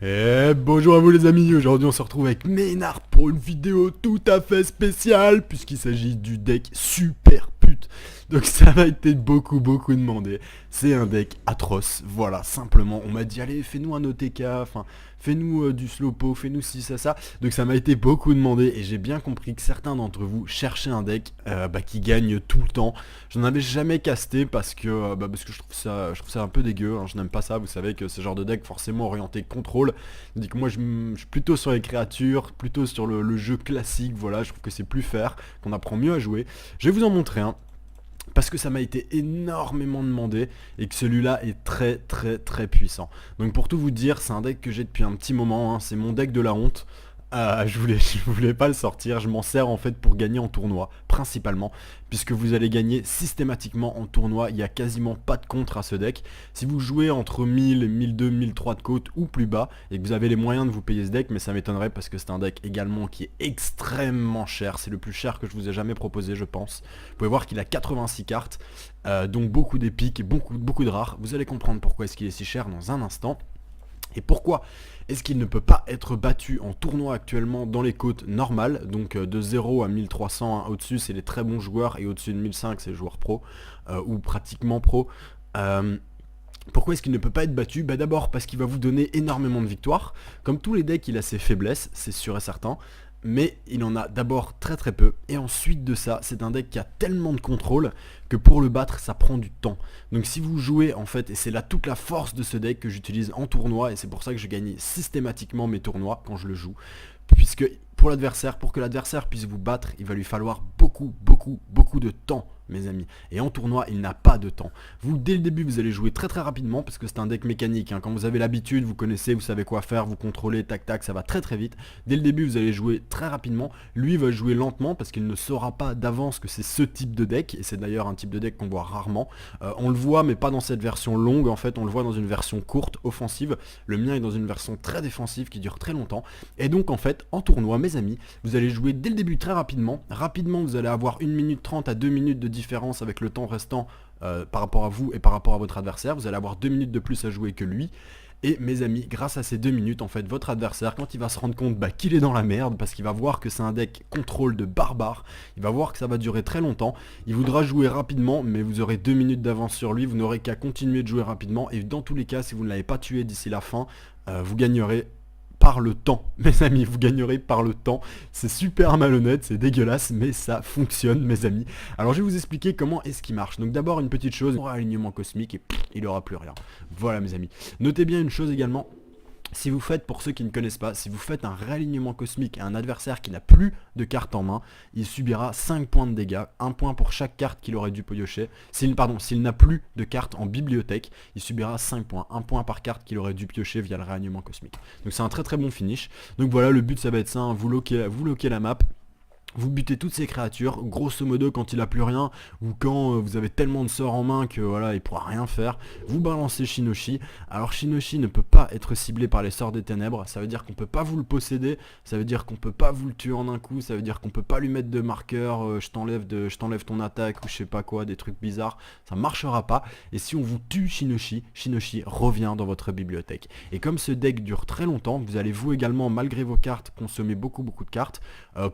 Et bonjour à vous les amis, aujourd'hui on se retrouve avec Ménard pour une vidéo tout à fait spéciale, puisqu'il s'agit du deck super pute. Donc ça va être beaucoup demandé. C'est un deck atroce, voilà, simplement. On m'a dit allez fais-nous un OTK, enfin fais-nous du slowpo, fais-nous ci, ça. Donc ça m'a été beaucoup demandé et j'ai bien compris que certains d'entre vous cherchaient un deck qui gagne tout le temps. J'en avais jamais casté parce que je trouve ça un peu dégueu, hein. Je n'aime pas ça, vous savez que ce genre de deck forcément orienté contrôle. C'est-à-dire que moi je suis plutôt sur les créatures, plutôt sur le jeu classique, voilà, je trouve que c'est plus fair, qu'on apprend mieux à jouer. Je vais vous en montrer un. Parce que ça m'a été énormément demandé et que celui-là est très puissant. Donc pour tout vous dire, c'est un deck que j'ai depuis un petit moment, hein. C'est mon deck de la honte. Je voulais pas le sortir, je m'en sers en fait pour gagner en tournoi, principalement, puisque vous allez gagner systématiquement en tournoi, il n'y a quasiment pas de contre à ce deck. Si vous jouez entre 1000, 1200, 1003 de côte ou plus bas, et que vous avez les moyens de vous payer ce deck, mais ça m'étonnerait parce que c'est un deck également qui est extrêmement cher, c'est le plus cher que je vous ai jamais proposé je pense. Vous pouvez voir qu'il a 86 cartes, donc beaucoup d'épiques et beaucoup de rares, vous allez comprendre pourquoi est-ce qu'il est si cher dans un instant. Et pourquoi est-ce qu'il ne peut pas être battu en tournoi actuellement dans les côtes normales, donc de 0 à 1300, hein, au-dessus c'est les très bons joueurs et au-dessus de 1005 c'est les joueurs pro, ou pratiquement pro. Pourquoi est-ce qu'il ne peut pas être battu? D'abord parce qu'il va vous donner énormément de victoires. Comme tous les decks, il a ses faiblesses, c'est sûr et certain. Mais il en a d'abord très peu, et ensuite de ça, c'est un deck qui a tellement de contrôle que pour le battre, ça prend du temps. Donc si vous jouez en fait, et c'est là toute la force de ce deck que j'utilise en tournoi, et c'est pour ça que je gagne systématiquement mes tournois quand je le joue, puisque pour que l'adversaire puisse vous battre, il va lui falloir beaucoup de temps, mes amis. Et en tournoi, il n'a pas de temps. Vous, dès le début, vous allez jouer très rapidement, parce que c'est un deck mécanique, hein. Quand vous avez l'habitude, vous connaissez, vous savez quoi faire, vous contrôlez, tac, ça va très vite. Dès le début, vous allez jouer très rapidement. Lui va jouer lentement, parce qu'il ne saura pas d'avance que c'est ce type de deck, et c'est d'ailleurs un type de deck qu'on voit rarement. On le voit, mais pas dans cette version longue, en fait, on le voit dans une version courte, offensive. Le mien est dans une version très défensive, qui dure très longtemps. Et donc, en fait, en tournoi, mes amis, vous allez jouer dès le début très rapidement. Rapidement, vous allez avoir 1 minute 30 à 2 minutes de différence avec le temps restant par rapport à vous et par rapport à votre adversaire. Vous allez avoir 2 minutes de plus à jouer que lui. Et mes amis, grâce à ces 2 minutes, en fait, votre adversaire, quand il va se rendre compte qu'il est dans la merde, parce qu'il va voir que c'est un deck contrôle de barbare, il va voir que ça va durer très longtemps, il voudra jouer rapidement, mais vous aurez 2 minutes d'avance sur lui, vous n'aurez qu'à continuer de jouer rapidement, et dans tous les cas, si vous ne l'avez pas tué d'ici la fin, vous gagnerez par le temps, mes amis, vous gagnerez par le temps. C'est super malhonnête, c'est dégueulasse, mais ça fonctionne, mes amis. Alors je vais vous expliquer comment est-ce qu'il marche. Donc d'abord une petite chose, on aura alignement cosmique et il n'y aura plus rien. Voilà mes amis. Notez bien une chose également, Si vous faites, pour ceux qui ne connaissent pas, si vous faites un réalignement cosmique à un adversaire qui n'a plus de carte en main, il subira 5 points de dégâts, 1 point pour chaque carte qu'il aurait dû piocher. S'il n'a plus de carte en bibliothèque, il subira 5 points, 1 point par carte qu'il aurait dû piocher via le réalignement cosmique. Donc c'est un très très bon finish. Donc voilà, le but ça va être ça, hein, vous loquez la map. Vous butez toutes ces créatures, grosso modo quand il a plus rien, ou quand vous avez tellement de sorts en main que voilà, il pourra rien faire, vous balancez Shinoshi. Alors Shinoshi ne peut pas être ciblé par les sorts des ténèbres, ça veut dire qu'on peut pas vous le posséder, ça veut dire qu'on peut pas vous le tuer en un coup, ça veut dire qu'on peut pas lui mettre de marqueur, je t'enlève ton attaque ou je sais pas quoi, des trucs bizarres, ça marchera pas. Et si on vous tue Shinoshi, Shinoshi revient dans votre bibliothèque. Et comme ce deck dure très longtemps, vous allez vous également, malgré vos cartes, consommer beaucoup de cartes.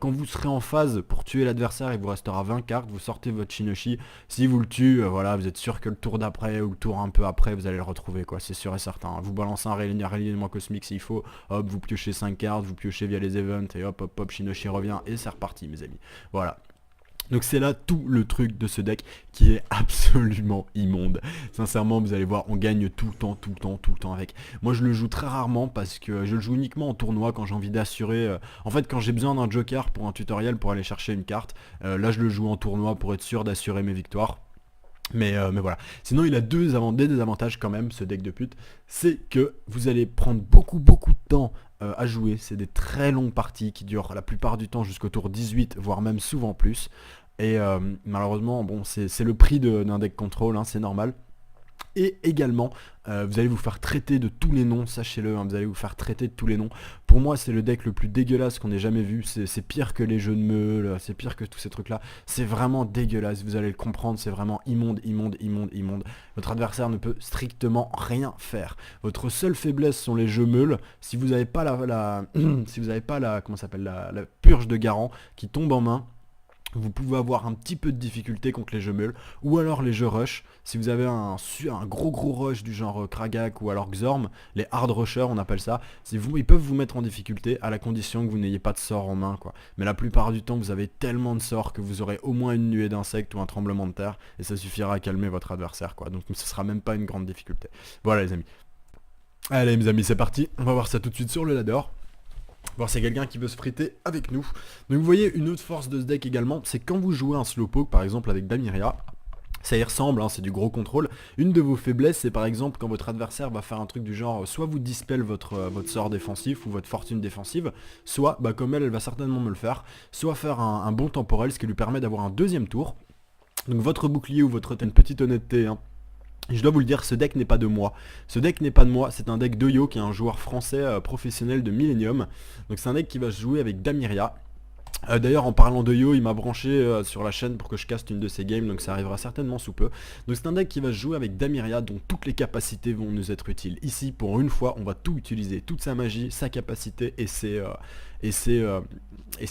Quand vous serez en phase pour tuer l'adversaire, il vous restera 20 cartes, vous sortez votre Shinoshi, si vous le tuez, voilà, vous êtes sûr que le tour d'après ou le tour un peu après, vous allez le retrouver, quoi, c'est sûr et certain. Vous balancez un réalignement cosmique s'il faut, hop, vous piochez 5 cartes, vous piochez via les events, et hop, hop, hop, Shinoshi revient, et c'est reparti, mes amis. Voilà. Donc c'est là tout le truc de ce deck qui est absolument immonde. Sincèrement, vous allez voir, on gagne tout le temps avec. Moi je le joue très rarement parce que je le joue uniquement en tournoi quand j'ai envie d'assurer. En fait, quand j'ai besoin d'un joker pour un tutoriel pour aller chercher une carte, là je le joue en tournoi pour être sûr d'assurer mes victoires. Mais voilà. Sinon il a des désavantages quand même, ce deck de pute. C'est que vous allez prendre beaucoup de temps à jouer. C'est des très longues parties qui durent la plupart du temps jusqu'au tour 18, voire même souvent plus. Et malheureusement, bon, c'est le prix d'un deck contrôle, hein, c'est normal. Et également, vous allez vous faire traiter de tous les noms, sachez-le, hein, vous allez vous faire traiter de tous les noms. Pour moi, c'est le deck le plus dégueulasse qu'on ait jamais vu, c'est pire que les jeux de meule, c'est pire que tous ces trucs-là. C'est vraiment dégueulasse, vous allez le comprendre, c'est vraiment immonde. Votre adversaire ne peut strictement rien faire. Votre seule faiblesse sont les jeux meules. Si vous n'avez pas si vous n'avez pas comment ça s'appelle, la purge de Garant qui tombe en main, vous pouvez avoir un petit peu de difficulté contre les jeux meules, ou alors les jeux rush, si vous avez un gros rush du genre Kragak ou alors Xorm, les hard rushers on appelle ça, ils peuvent vous mettre en difficulté à la condition que vous n'ayez pas de sort en main, quoi. Mais la plupart du temps vous avez tellement de sorts que vous aurez au moins une nuée d'insectes ou un tremblement de terre, et ça suffira à calmer votre adversaire, quoi. Donc ce sera même pas une grande difficulté. Voilà les amis. Allez mes amis, c'est parti, on va voir ça tout de suite sur le ladder. Voir c'est quelqu'un qui veut se friter avec nous. Donc vous voyez une autre force de ce deck également, c'est quand vous jouez un slowpoke par exemple avec Damiria, ça y ressemble, hein, c'est du gros contrôle. Une de vos faiblesses, c'est par exemple quand votre adversaire va faire un truc du genre, soit vous dispel votre sort défensif ou votre fortune défensive, soit, comme elle va certainement me le faire, soit faire un bon temporel, ce qui lui permet d'avoir un deuxième tour. Donc votre bouclier ou votre une petite honnêteté, hein. Je dois vous le dire, ce deck n'est pas de moi. Ce deck n'est pas de moi, c'est un deck d'Oyo qui est un joueur français professionnel de Millennium. Donc c'est un deck qui va se jouer avec Damiria. D'ailleurs en parlant de Yo, il m'a branché sur la chaîne pour que je caste une de ses games, donc ça arrivera certainement sous peu. Donc c'est un deck qui va se jouer avec Damiria, dont toutes les capacités vont nous être utiles. Ici, pour une fois, on va tout utiliser, toute sa magie, sa capacité et ses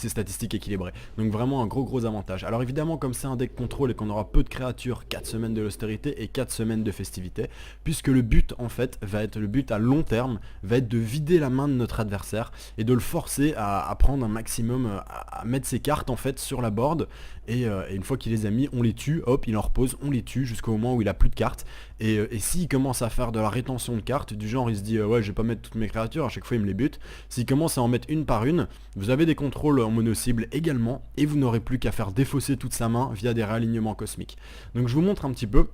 statistiques équilibrées. Donc vraiment un gros avantage. Alors évidemment, comme c'est un deck contrôle et qu'on aura peu de créatures, 4 semaines de l'austérité et 4 semaines de festivité, puisque le but en fait va être, le but à long terme, va être de vider la main de notre adversaire et de le forcer à prendre un maximum, à mettre ses cartes en fait sur la board, et une fois qu'il les a mis, on les tue, hop, il en repose, on les tue jusqu'au moment où il a plus de cartes. Et s'il commence à faire de la rétention de cartes, du genre il se dit ouais je vais pas mettre toutes mes créatures, à chaque fois il me les bute, s'il commence à en mettre une par une, vous avez des contrôles en mono-cible également, et vous n'aurez plus qu'à faire défausser toute sa main via des réalignements cosmiques. Donc je vous montre un petit peu.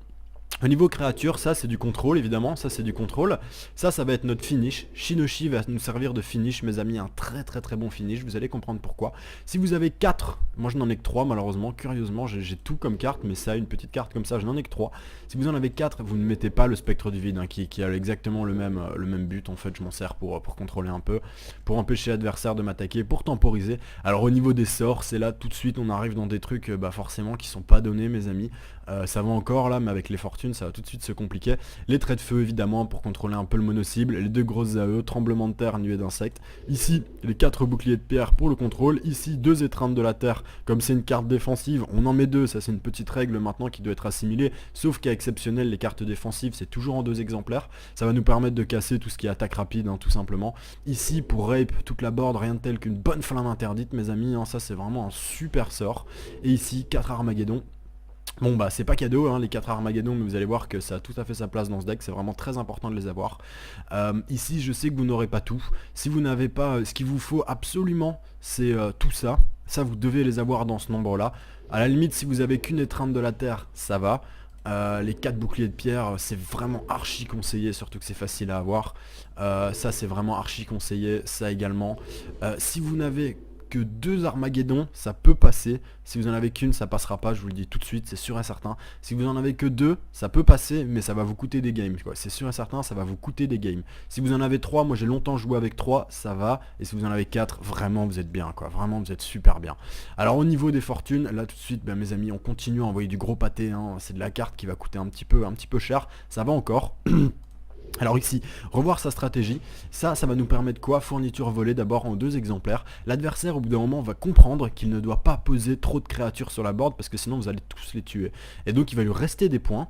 Au niveau créature, ça c'est du contrôle évidemment, ça c'est du contrôle. Ça va être notre finish. Shinoshi va nous servir de finish, mes amis, un très bon finish, vous allez comprendre pourquoi. Si vous avez 4, moi je n'en ai que 3 malheureusement, curieusement j'ai tout comme carte, mais ça, une petite carte comme ça, je n'en ai que 3. Si vous en avez 4, vous ne mettez pas le spectre du vide, hein, qui a exactement le même but, en fait je m'en sers pour contrôler un peu, pour empêcher l'adversaire de m'attaquer, pour temporiser. Alors au niveau des sorts, c'est là tout de suite on arrive dans des trucs forcément qui sont pas donnés mes amis. Ça va encore là, mais avec les fortunes ça va tout de suite se compliquer. Les traits de feu évidemment pour contrôler un peu le mono-cible, les 2 grosses AE, tremblement de terre, nuée d'insectes. Ici les 4 boucliers de pierre pour le contrôle, ici 2 étreintes de la terre, comme c'est une carte défensive, on en met 2, ça c'est une petite règle maintenant qui doit être assimilée, sauf qu'à exceptionnel les cartes défensives c'est toujours en 2 exemplaires, ça va nous permettre de casser tout ce qui est attaque rapide, hein, tout simplement. Ici pour rape toute la board, rien de tel qu'une bonne flamme interdite mes amis, hein, ça c'est vraiment un super sort. Et ici 4 Armageddon. Bon bah c'est pas cadeau hein, les 4 Armageddon, mais vous allez voir que ça a tout à fait sa place dans ce deck, c'est vraiment très important de les avoir. Ici je sais que vous n'aurez pas tout, si vous n'avez pas, ce qu'il vous faut absolument c'est tout ça, ça vous devez les avoir dans ce nombre là. À la limite si vous avez qu'une étreinte de la terre, ça va. Les 4 boucliers de pierre c'est vraiment archi conseillé, surtout que c'est facile à avoir. Ça c'est vraiment archi conseillé, ça également. Si vous n'avez que 2 Armageddon, ça peut passer. Si vous en avez qu'une, ça passera pas, je vous le dis tout de suite, c'est sûr et certain. Si vous en avez que 2, ça peut passer, mais ça va vous coûter des games. C'est sûr et certain, ça va vous coûter des games. Si vous en avez 3, moi j'ai longtemps joué avec 3, ça va. Et si vous en avez 4, vraiment vous êtes bien, quoi. Vraiment vous êtes super bien. Alors au niveau des fortunes, là tout de suite, ben, mes amis, on continue à envoyer du gros pâté. Hein. C'est de la carte qui va coûter un petit peu cher. Ça va encore. Alors ici, revoir sa stratégie, ça va nous permettre quoi? Fourniture volée d'abord en 2 exemplaires. L'adversaire au bout d'un moment va comprendre qu'il ne doit pas poser trop de créatures sur la board parce que sinon vous allez tous les tuer. Et donc il va lui rester des points.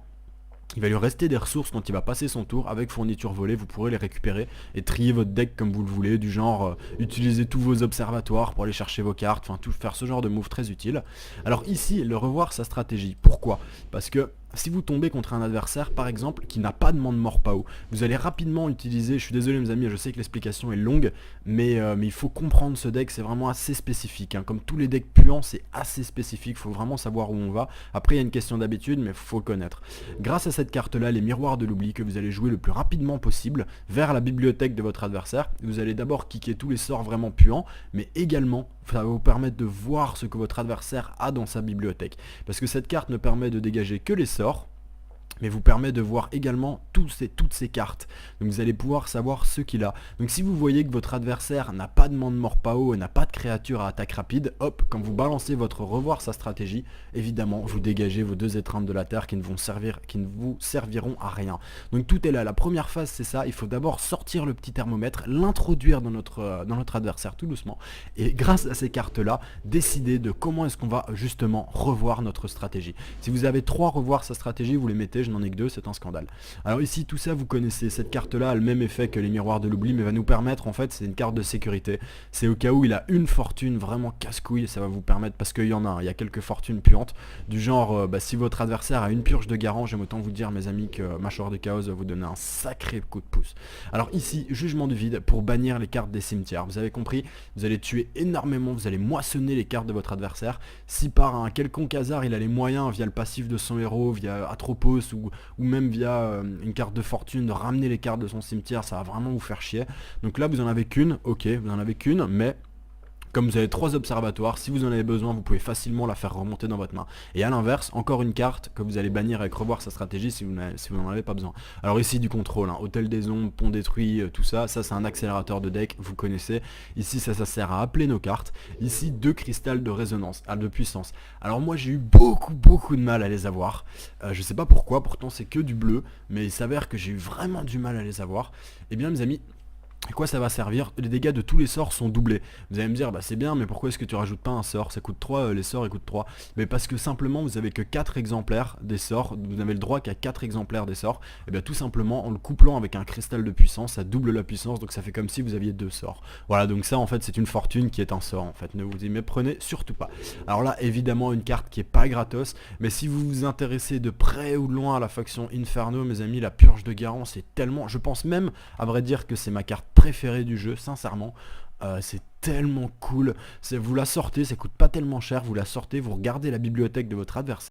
Il va lui rester des ressources quand il va passer son tour. Avec fourniture volée, vous pourrez les récupérer et trier votre deck comme vous le voulez, du genre utiliser tous vos observatoires pour aller chercher vos cartes, enfin tout faire ce genre de move très utile. Alors ici, le revoir sa stratégie. Pourquoi? Parce que si vous tombez contre un adversaire par exemple qui n'a pas de Monde Mort Pao, vous allez rapidement utiliser, je suis désolé mes amis, je sais que l'explication est longue, mais il faut comprendre ce deck, c'est vraiment assez spécifique, hein. Comme tous les decks puants, c'est assez spécifique, il faut vraiment savoir où on va. Après il y a une question d'habitude, mais il faut le connaître. Grâce à cette carte là, les miroirs de l'oubli, que vous allez jouer le plus rapidement possible vers la bibliothèque de votre adversaire, vous allez d'abord kicker tous les sorts vraiment puants, mais également ça va vous permettre de voir ce que votre adversaire a dans sa bibliothèque. Parce que cette carte ne permet de dégager que les sorts, mais vous permet de voir également toutes ces cartes. Donc vous allez pouvoir savoir ce qu'il a. Donc si vous voyez que votre adversaire n'a pas de Monde Mort Pao et n'a pas de créature à attaque rapide, hop, quand vous balancez votre revoir sa stratégie, évidemment vous dégagez vos 2 étreintes de la terre qui ne vous serviront à rien. Donc tout est là. La première phase c'est ça, il faut d'abord sortir le petit thermomètre, l'introduire dans notre adversaire tout doucement, et grâce à ces cartes là, décider de comment est-ce qu'on va justement revoir notre stratégie. Si vous avez 3 revoir sa stratégie, vous les mettez, je n'en ai que 2, c'est un scandale. Alors ici tout ça vous connaissez, cette carte là a le même effet que les miroirs de l'oubli, mais va nous permettre, en fait c'est une carte de sécurité, c'est au cas où il a une fortune vraiment casse-couille, ça va vous permettre, parce qu'il y en a, il y a quelques fortunes puantes, du genre si votre adversaire a une purge de garant, j'aime autant vous dire mes amis que Mâchoire de Chaos va vous donner un sacré coup de pouce. Alors ici, jugement du vide pour bannir les cartes des cimetières, vous avez compris, vous allez tuer énormément, vous allez moissonner les cartes de votre adversaire. Si par un quelconque hasard il a les moyens via le passif de son héros, via Atropos ou même via une carte de fortune de ramener les cartes de son cimetière, ça va vraiment vous faire chier. Donc là vous en avez qu'une, ok, vous en avez qu'une, mais comme vous avez 3 observatoires, si vous en avez besoin, vous pouvez facilement la faire remonter dans votre main. Et à l'inverse, encore une carte que vous allez bannir avec revoir sa stratégie si vous n'en avez pas besoin. Alors ici du contrôle, hein, hôtel des ombres, pont détruit, tout ça, ça c'est un accélérateur de deck, vous connaissez. Ici ça sert à appeler nos cartes. Ici 2 cristals de résonance, de puissance. Alors moi j'ai eu beaucoup de mal à les avoir. Je sais pas pourquoi, pourtant c'est que du bleu, mais il s'avère que j'ai eu vraiment du mal à les avoir. Et bien mes amis, à quoi ça va servir? Les dégâts de tous les sorts sont doublés. Vous allez me dire, bah c'est bien, mais pourquoi est-ce que tu rajoutes pas un sort? Ça coûte 3, les sorts ils coûtent 3. Mais parce que simplement vous avez que 4 exemplaires des sorts, vous n'avez le droit qu'à 4 exemplaires des sorts. Et bien tout simplement en le couplant avec un cristal de puissance, ça double la puissance, donc ça fait comme si vous aviez 2 sorts. Voilà, donc ça en fait c'est une fortune qui est un sort en fait, ne vous y méprenez surtout pas. Alors là évidemment une carte qui est pas gratos, mais si vous vous intéressez de près ou de loin à la faction Inferno, mes amis, la purge de Garant c'est tellement, je pense même à vrai dire que c'est ma carte préférée du jeu, sincèrement. C'est tellement cool, vous la sortez, ça coûte pas tellement cher, vous la sortez, vous regardez la bibliothèque de votre adversaire.